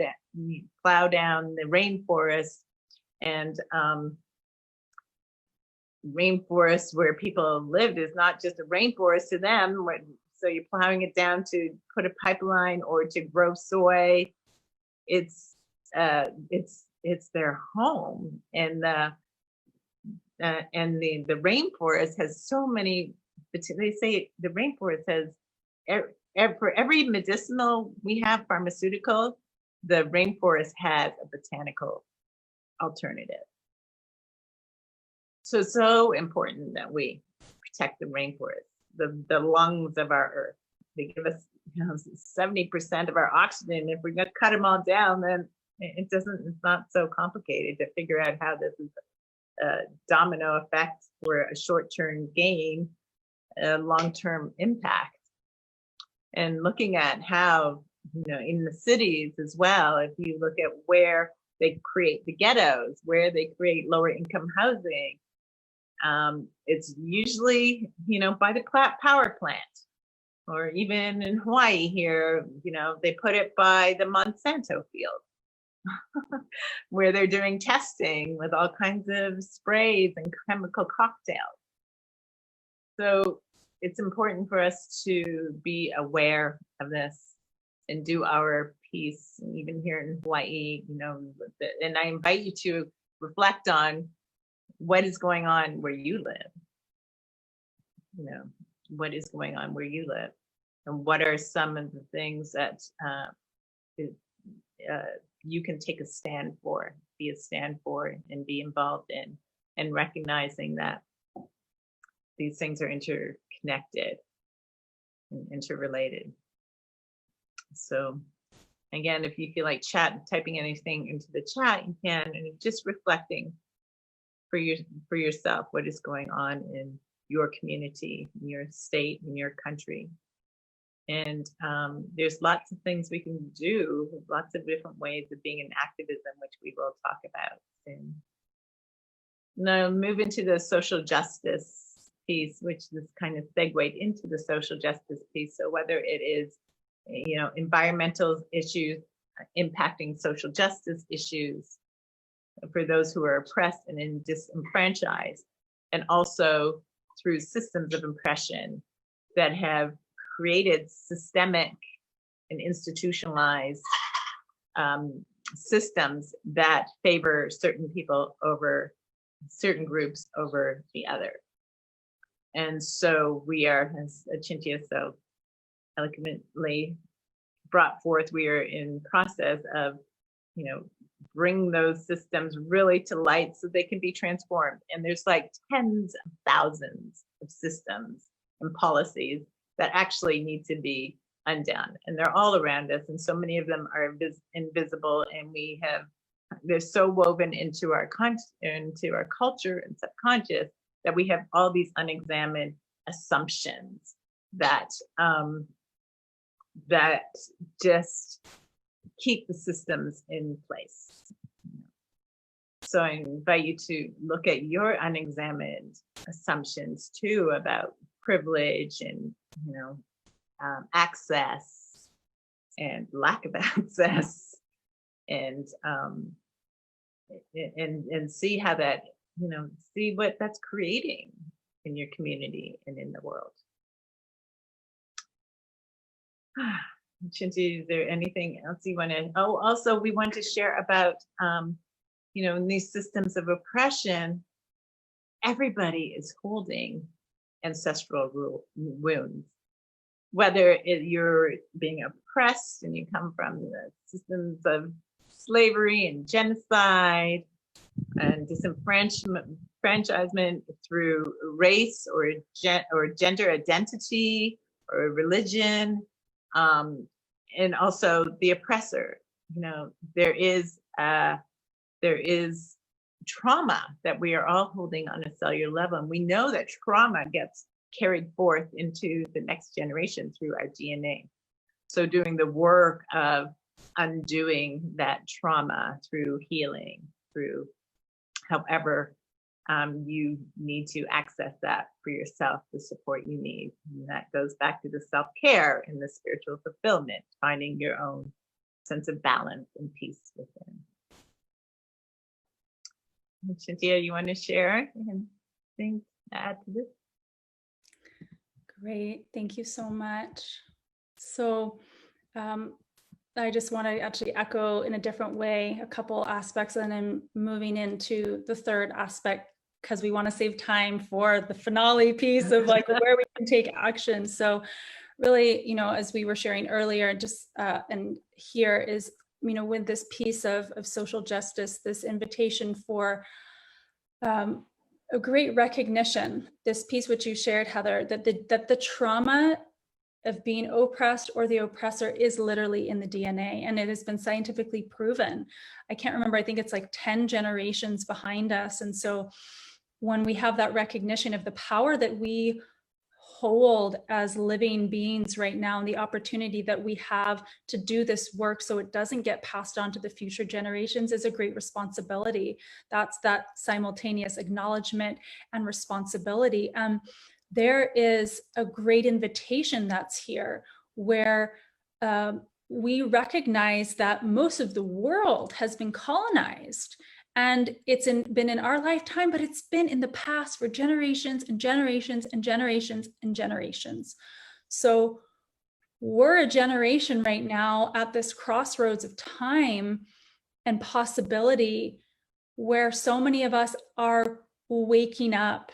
down the rainforest, and rainforest where people lived is not just a rainforest to them. So you're plowing it down to put a pipeline or to grow soy. It's their home, and the rainforest has so many. They say the rainforest has for every medicinal we have, pharmaceutical, the rainforest has a botanical alternative. So it's so important that we protect the rainforest, the lungs of our earth. They give us 70% of our oxygen. If we're going to cut them all down, then it's not so complicated to figure out how this is a domino effect for a short-term gain, a long-term impact. And looking at how, in the cities as well, if you look at where they create the ghettos, where they create lower income housing, it's usually, by the power plant, or even in Hawaii here, they put it by the Monsanto field, where they're doing testing with all kinds of sprays and chemical cocktails. So it's important for us to be aware of this and do our piece. And even here in Hawaii, and I invite you to reflect on what is going on where you live. What is going on where you live, and what are some of the things that you can take a stand for, and be involved in, and recognizing that these things are interconnected and interrelated. So again, if you feel like typing anything into the chat, you can, and just reflecting for yourself, what is going on in your community, in your state, in your country. And there's lots of things we can do, lots of different ways of being in activism, which we will talk about soon. Now move into the social justice piece, which is kind of segued into the social justice piece. So whether it is, you know, environmental issues impacting social justice issues for those who are oppressed and disenfranchised, and also through systems of oppression that have created systemic and institutionalized systems that favor certain people over certain groups over the other. And so we are, as Achintya so eloquently brought forth, we are in process of, you know, bring those systems really to light so they can be transformed. And there's like tens of thousands of systems and policies that actually need to be undone. And they're all around us. And so many of them are invisible, and they're so woven into our culture and subconscious that we have all these unexamined assumptions that that just keep the systems in place. So I invite you to look at your unexamined assumptions too about privilege and, you know, access and lack of access, and see how that, you know, see what that's creating in your community and in the world. Achintya, is there anything else you want to? Oh, also we want to share about, you know, in these systems of oppression, everybody is holding ancestral wounds. Whether you're being oppressed and you come from the systems of slavery and genocide and disenfranchisement through race or gender identity or religion, and also the oppressor. You know, there is trauma that we are all holding on a cellular level, and we know that trauma gets carried forth into the next generation through our DNA. So doing the work of undoing that trauma through healing, through however you need to access that for yourself, the support you need. And that goes back to the self-care and the spiritual fulfillment, finding your own sense of balance and peace within. Achintya, you want to share anything to add to this? Great, thank you so much. So I just want to actually echo in a different way a couple aspects, and I'm moving into the third aspect because we want to save time for the finale piece of like where we can take action. So really, you know, as we were sharing earlier, just and here is, you know, with this piece of social justice, this invitation for a great recognition, this piece which you shared, Heather, that the trauma of being oppressed or the oppressor is literally in the DNA, and it has been scientifically proven. I can't remember, I think it's like 10 generations behind us. And so when we have that recognition of the power that we hold as living beings right now, and the opportunity that we have to do this work so it doesn't get passed on to the future generations, is a great responsibility. That's that simultaneous acknowledgement and responsibility. There is a great invitation that's here where we recognize that most of the world has been colonized, and it's been in our lifetime, but it's been in the past for generations and generations and generations and generations. So we're a generation right now at this crossroads of time and possibility where so many of us are waking up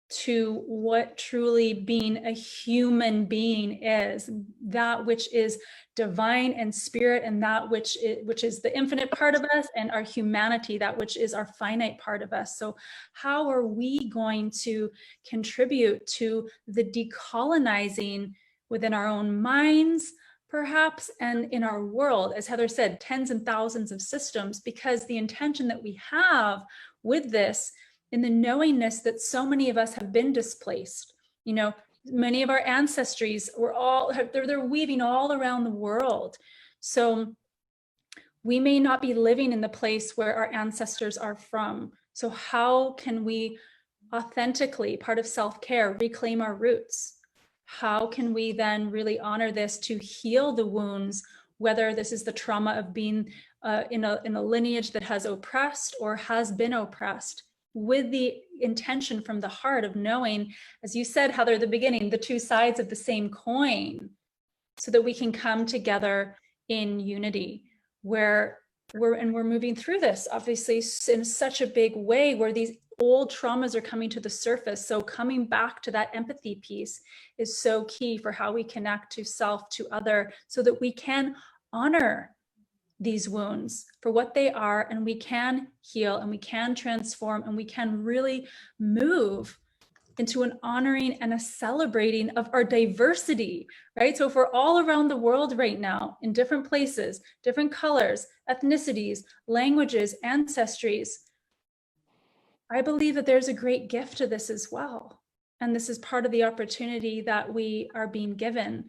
to what truly being a human being is, that which is divine and spirit, and that which is the infinite part of us, and our humanity, that which is our finite part of us. So how are we going to contribute to the decolonizing within our own minds, perhaps, and in our world? As Heather said, tens and thousands of systems, because the intention that we have with this, in the knowingness that so many of us have been displaced, you know, many of our ancestries were they're weaving all around the world. So we may not be living in the place where our ancestors are from. So how can we authentically, part of self-care, reclaim our roots? How can we then really honor this to heal the wounds, whether this is the trauma of being in a lineage that has oppressed or has been oppressed, with the intention from the heart of knowing, as you said, Heather, at the beginning, the two sides of the same coin, so that we can come together in unity, where we're moving through this, obviously, in such a big way, where these old traumas are coming to the surface. So coming back to that empathy piece is so key for how we connect to self, to other, so that we can honor these wounds for what they are, and we can heal, and we can transform, and we can really move into an honoring and a celebrating of our diversity, right? So if we're all around the world right now, in different places, different colors, ethnicities, languages, ancestries, I believe that there's a great gift to this as well. And this is part of the opportunity that we are being given.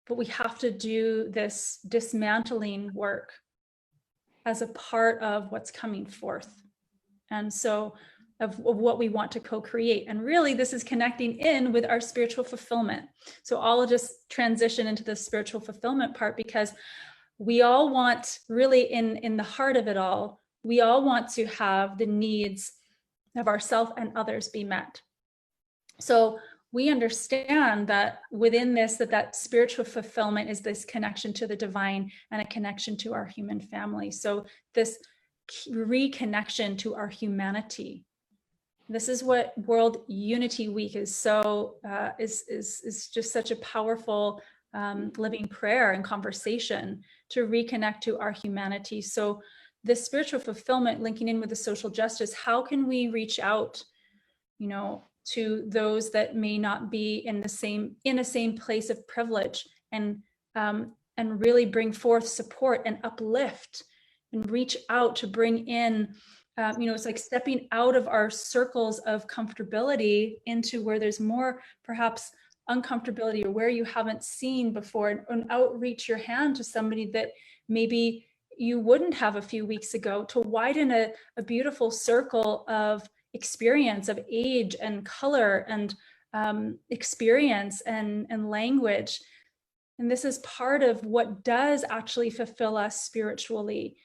But we have to do this dismantling work as a part of what's coming forth. And so of what we want to co-create. And really, this is connecting in with our spiritual fulfillment. So I'll just transition into the spiritual fulfillment part, because we all want, really in the heart of it all, we all want to have the needs of ourselves and others be met. So we understand that within this, that spiritual fulfillment is this connection to the divine and a connection to our human family. So this reconnection to our humanity. This is what World Unity Week is so is just such a powerful living prayer and conversation to reconnect to our humanity. So this spiritual fulfillment, linking in with the social justice, how can we reach out, to those that may not be in a same place of privilege, and really bring forth support and uplift, and reach out to bring in, it's like stepping out of our circles of comfortability into where there's more perhaps uncomfortability, or where you haven't seen before, and outreach your hand to somebody that maybe you wouldn't have a few weeks ago, to widen a beautiful circle of experience, of age and color and experience and language. And this is part of what does actually fulfill us spiritually,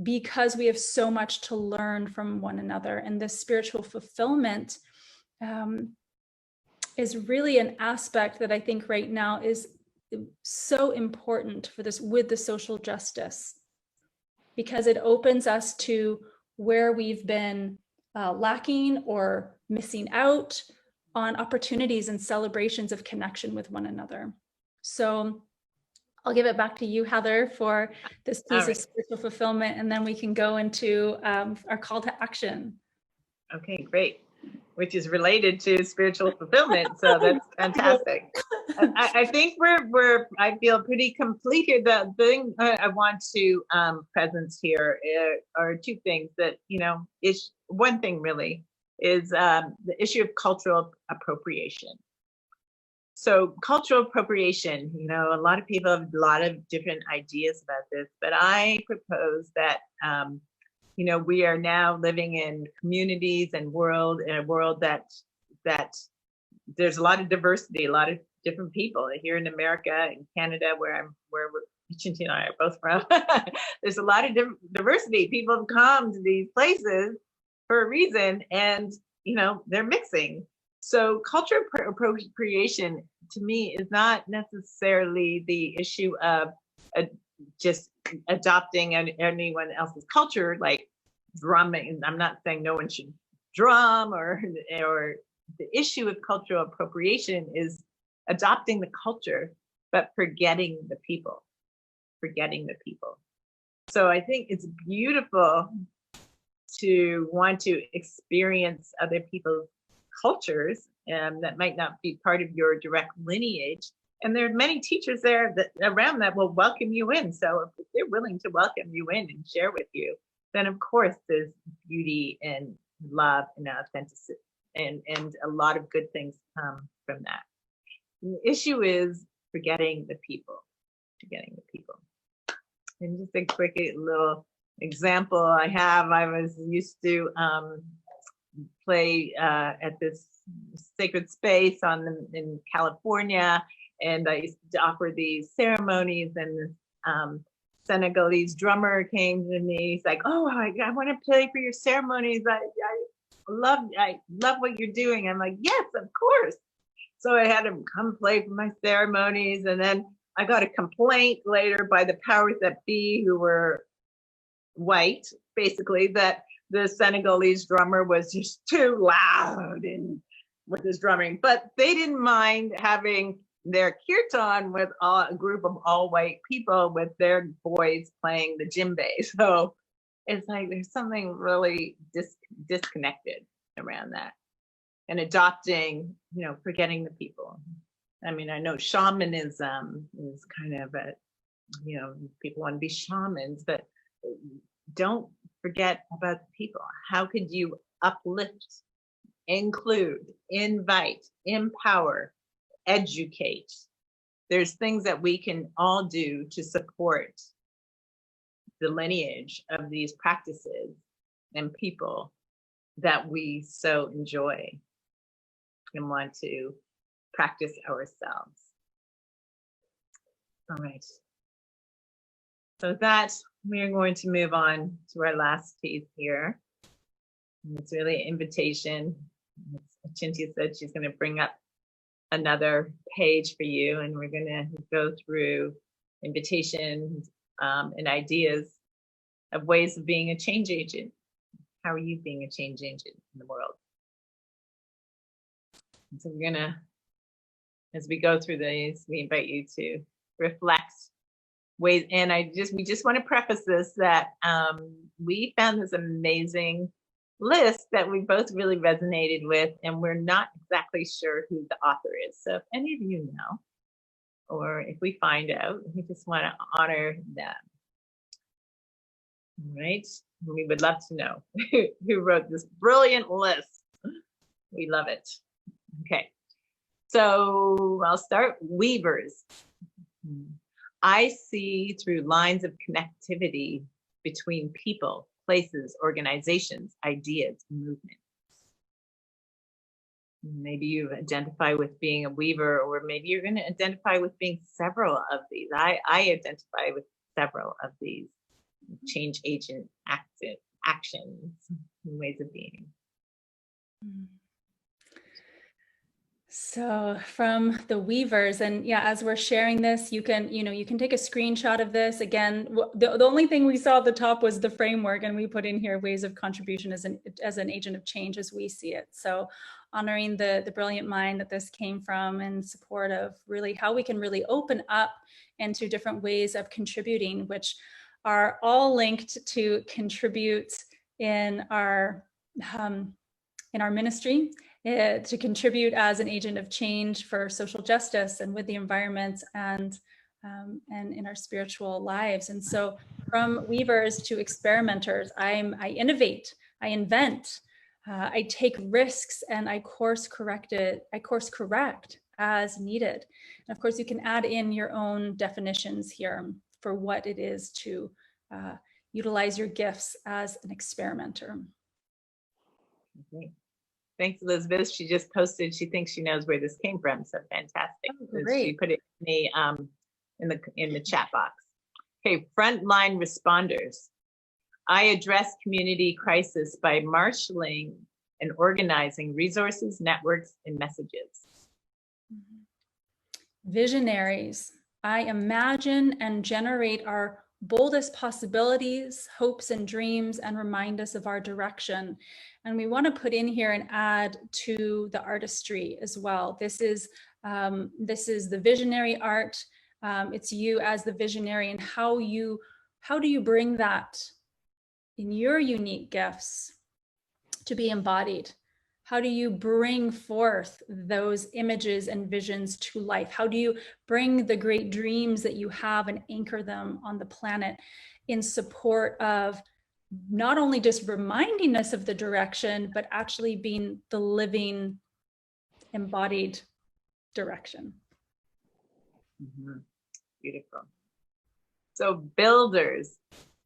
because we have so much to learn from one another. And this spiritual fulfillment is really an aspect that I think right now is so important for this, with the social justice, because it opens us to where we've been lacking or missing out on opportunities and celebrations of connection with one another. So I'll give it back to you, Heather, for this piece of spiritual fulfillment, and then we can go into our call to action. Okay, great. Which is related to spiritual fulfillment. So that's fantastic. I think I feel pretty complete here. The thing I want to presence here are two things that, is one thing really is the issue of cultural appropriation. So cultural appropriation, a lot of people have a lot of different ideas about this, but I propose that we are now living in communities and in a world that there's a lot of diversity, a lot of different people here in America, in Canada, where Achintya and I are both from. There's a lot of diversity. People have come to these places for a reason, and they're mixing. So cultural appropriation to me is not necessarily the issue of just adopting anyone else's culture, like drumming. I'm not saying no one should drum, or the issue of cultural appropriation is adopting the culture, but forgetting the people. So I think it's beautiful to want to experience other people's cultures that might not be part of your direct lineage. And there are many teachers there around that will welcome you in. So if they're willing to welcome you in and share with you, then of course there's beauty and love and authenticity, and a lot of good things come from that. The issue is forgetting the people, forgetting the people. And just a quick little example I was used to play at this sacred space in California, and I used to offer these ceremonies, and this Senegalese drummer came to me. He's like, "Oh, I want to play for your ceremonies. I love what you're doing." I'm like, "Yes, of course." So I had him come play for my ceremonies, and then I got a complaint later by the powers that be, who were white, basically, that the Senegalese drummer was just too loud and with his drumming. But they didn't mind having their kirtan with a group of all white people with their boys playing the djembe. So it's like there's something really disconnected around that, and adopting, forgetting the people. I mean, I know shamanism is kind of people want to be shamans, but don't forget about the people. How could you uplift, include, invite, empower, educate? There's things that we can all do to support the lineage of these practices and people that we so enjoy and want to practice ourselves. All right. So with that, we are going to move on to our last piece here. And it's really an invitation. Achintya said she's going to bring up another page for you, and we're going to go through invitations and ideas of ways of being a change agent. How are you being a change agent in the world? And so we're going to, as we go through these, we invite you to reflect ways. And we just want to preface this that we found this amazing list that we both really resonated with, and we're not exactly sure who the author is. So if any of you know, or if we find out, we just want to honor them. All right, we would love to know who wrote this brilliant list. We love it. Okay, so I'll start. Weavers. I see through lines of connectivity between people, places, organizations, ideas, movements. Maybe you identify with being a weaver, or maybe you're going to identify with being several of these. I identify with several of these change agent actions and ways of being. So from the weavers, and yeah, as we're sharing this, you can take a screenshot of this. Again, the only thing we saw at the top was the framework, and we put in here ways of contribution as an agent of change as we see it. So honoring the brilliant mind that this came from, in support of really how we can really open up into different ways of contributing, which are all linked to contribute in our ministry, to contribute as an agent of change for social justice and with the environment, and in our spiritual lives. And so from weavers to experimenters, I innovate, I invent, I take risks, and I course correct as needed. And of course, you can add in your own definitions here for what it is to utilize your gifts as an experimenter. Okay. Thanks, Elizabeth. She just posted, she thinks she knows where this came from. So fantastic. Oh, great. She put it in the chat box. Okay, frontline responders. I address community crisis by marshaling and organizing resources, networks, and messages. Visionaries. I imagine and generate our boldest possibilities, hopes, and dreams, and remind us of our direction. And we want to put in here and add to the artistry as well. This is the visionary art. It's you as the visionary, and how do you bring that in your unique gifts to be embodied? How do you bring forth those images and visions to life? How do you bring the great dreams that you have and anchor them on the planet in support of not only just reminding us of the direction, but actually being the living, embodied direction? Mhm. Beautiful. So builders,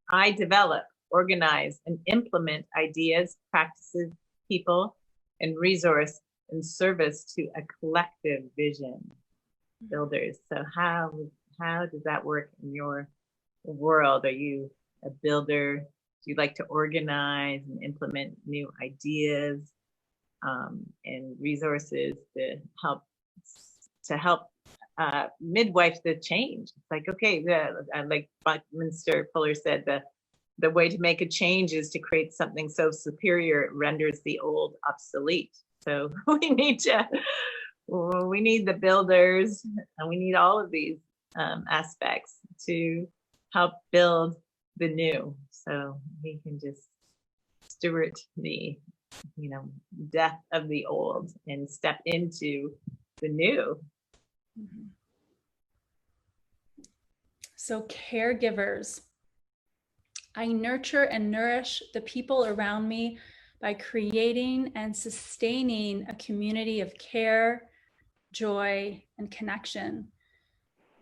I develop, organize, and implement ideas, practices, people, and resource and service to a collective vision. Builders. So how does that work in your world? Are you a builder? Do you like to organize and implement new ideas and resources to help midwife the change? It's like, okay, like Buckminster Fuller said, the way to make a change is to create something so superior it renders the old obsolete. So we need the builders, and we need all of these aspects to help build the new, so we can just steward the death of the old and step into the new. Mm-hmm. So caregivers, I nurture and nourish the people around me by creating and sustaining a community of care, joy, and connection.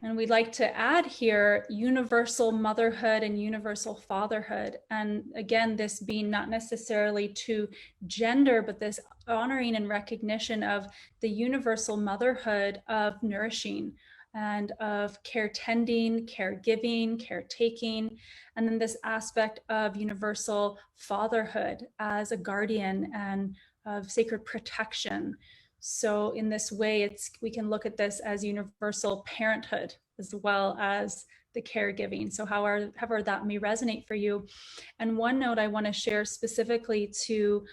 And we'd like to add here universal motherhood and universal fatherhood. And again, this being not necessarily to gender, but this honoring and recognition of the universal motherhood of nourishing and of care tending, caregiving, caretaking, and then this aspect of universal fatherhood as a guardian and of sacred protection. So in this way, we can look at this as universal parenthood as well as the caregiving. So however that may resonate for you. And one note I want to share specifically to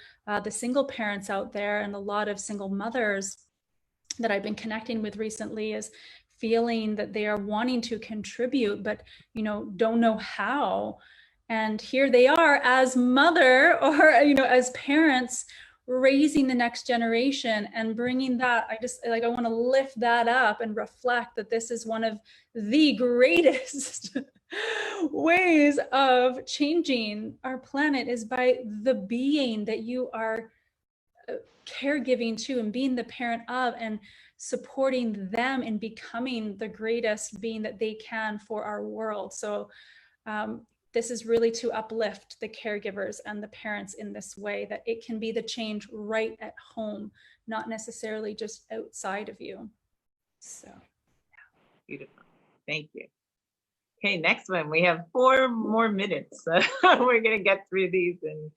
the single parents out there and a lot of single mothers that I've been connecting with recently is feeling that they are wanting to contribute, but don't know how. And here they are as mother or as parents, raising the next generation and bringing that. I want to lift that up and reflect that this is one of the greatest ways of changing our planet is by the being that you are caregiving to and being the parent of and supporting them in becoming the greatest being that they can for our world. So this is really to uplift the caregivers and the parents in this way, that it can be the change right at home, not necessarily just outside of you. So, yeah. Beautiful. Thank you. Okay, next one. We have 4 more minutes. We're going to get through these and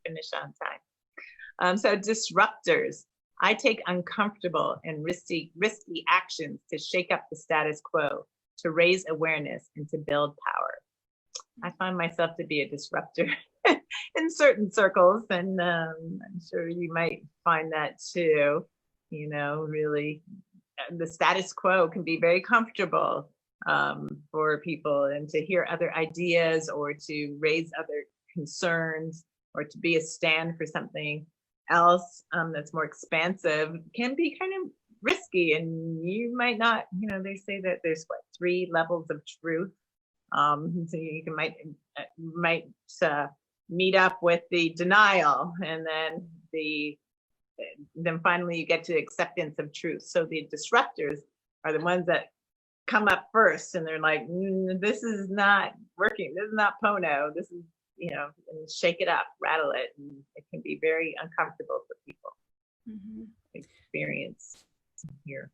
finish on time. So disruptors. I take uncomfortable and risky actions to shake up the status quo, to raise awareness, and to build power. I find myself to be a disruptor in certain circles, and I'm sure you might find that too. Really, the status quo can be very comfortable for people, and to hear other ideas or to raise other concerns or to be a stand for something else that's more expansive can be kind of risky, and you might not, they say that there's 3 levels of truth. So you might meet up with the denial, and then finally you get to acceptance of truth. So the disruptors are the ones that come up first, and they're like, this is not working. This is not Pono. This is, and shake it up, rattle it. And it can be very uncomfortable for people. Mm-hmm. Experience here.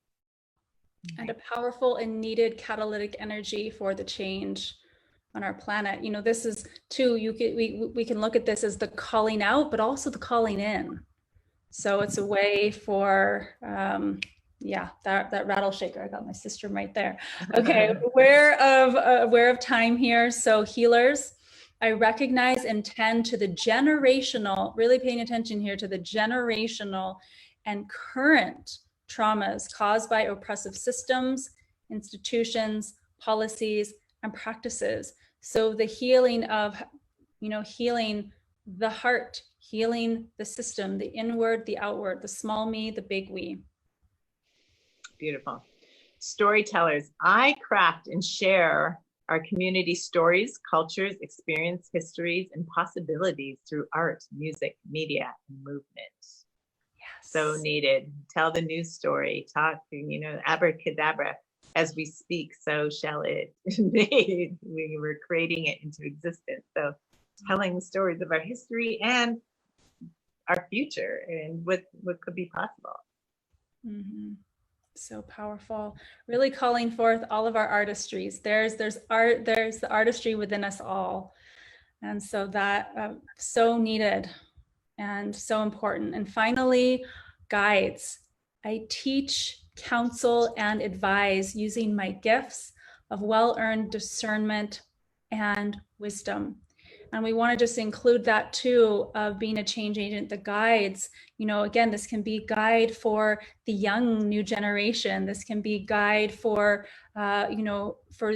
And a powerful and needed catalytic energy for the change on our planet. This is too, we can look at this as the calling out, but also the calling in. So it's a way for, that rattle shaker. I got my sister right there. Okay, aware of time here. So healers, I recognize and tend to the generational, really paying attention here to the generational and current traumas caused by oppressive systems, institutions, policies, and practices. So the healing of, healing the heart, healing the system, the inward, the outward, the small me, the big we. Beautiful. Storytellers, I craft and share our community stories, cultures, experience, histories, and possibilities through art, music, media, and movement. So needed. Tell the news story, talk, abracadabra, as we speak, so shall it be. We were creating it into existence. So telling the stories of our history and our future and what could be possible. Mm-hmm. So powerful. Really calling forth all of our artistries. There's art, there's the artistry within us all. And so that so needed and so important. And finally, guides. I teach, counsel, and advise using my gifts of well-earned discernment and wisdom. And we want to just include that too, of being a change agent, the guides. You know, again, this can be guide for the young new generation. This can be guide for, you know, for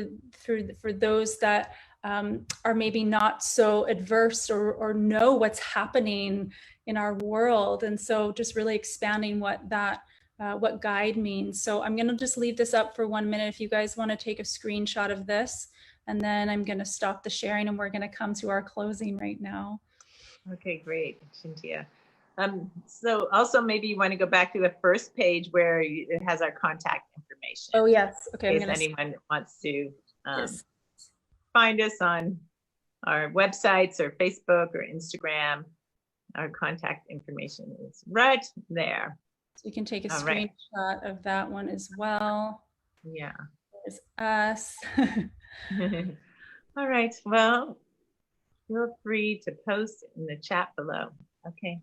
those that are maybe not so adverse or know what's happening in our world. And so just really expanding what that, what guide means. So I'm going to just leave this up for 1 minute if you guys want to take a screenshot of this. And then I'm going to stop the sharing and we're going to come to our closing right now. Okay, great, Achintya. So also maybe you want to go back to the first page where it has our contact information. Oh, yes. Okay. In case anyone wants to find us on our websites or Facebook or Instagram, our contact information is right there. So you can take a screenshot of that one as well. Yeah. There's us. All right, well, feel free to post in the chat below. Okay.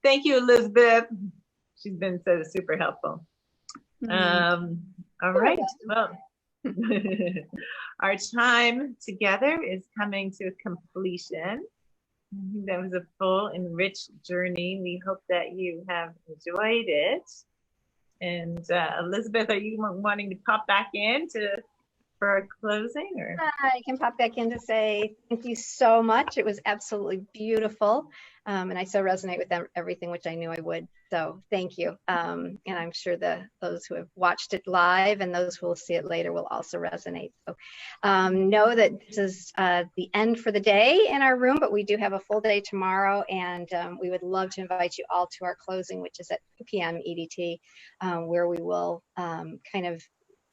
Thank you, Elizabeth. She's been so super helpful. All right, well, our time together is coming to completion. I think that was a full and rich journey. We hope that you have enjoyed it. And Elizabeth, are you wanting to pop back in for our closing? Or? I can pop back in to say thank you so much. It was absolutely beautiful. And I so resonate with everything, which I knew I would. So thank you. And I'm sure those who have watched it live and those who will see it later will also resonate. So know that this is the end for the day in our room, but we do have a full day tomorrow. And we would love to invite you all to our closing, which is at 2 p.m. EDT, where we will kind of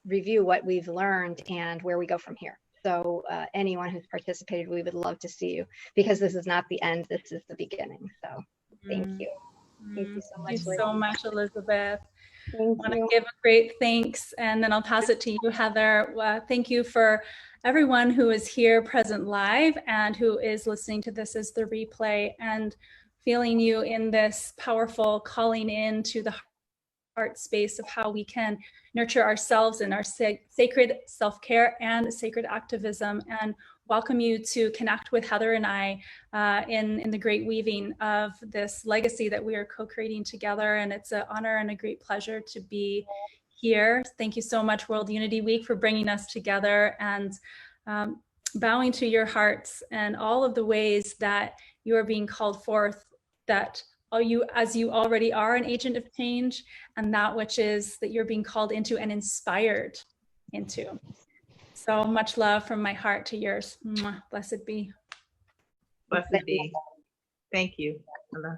review what we've learned and where we go from here. So anyone who's participated, we would love to see you, because this is not the end, this is the beginning. So thank you. Thank you so much. Thank you so much, Elizabeth. I want to give a great thanks, and then I'll pass it to you, Heather. Thank you for everyone who is here present live and who is listening to this as the replay, and feeling you in this powerful calling into the heart space of how we can nurture ourselves in our sacred self-care and sacred activism, and welcome you to connect with Heather and I in the great weaving of this legacy that we are co-creating together. And it's an honor and a great pleasure to be here. Thank you so much, World Unity Week, for bringing us together, and bowing to your hearts and all of the ways that you are being called forth, that as you already are an agent of change, and that which is that you're being called into and inspired into. So much love from my heart to yours. Mwah. Blessed be. Blessed be. Thank you. Aloha.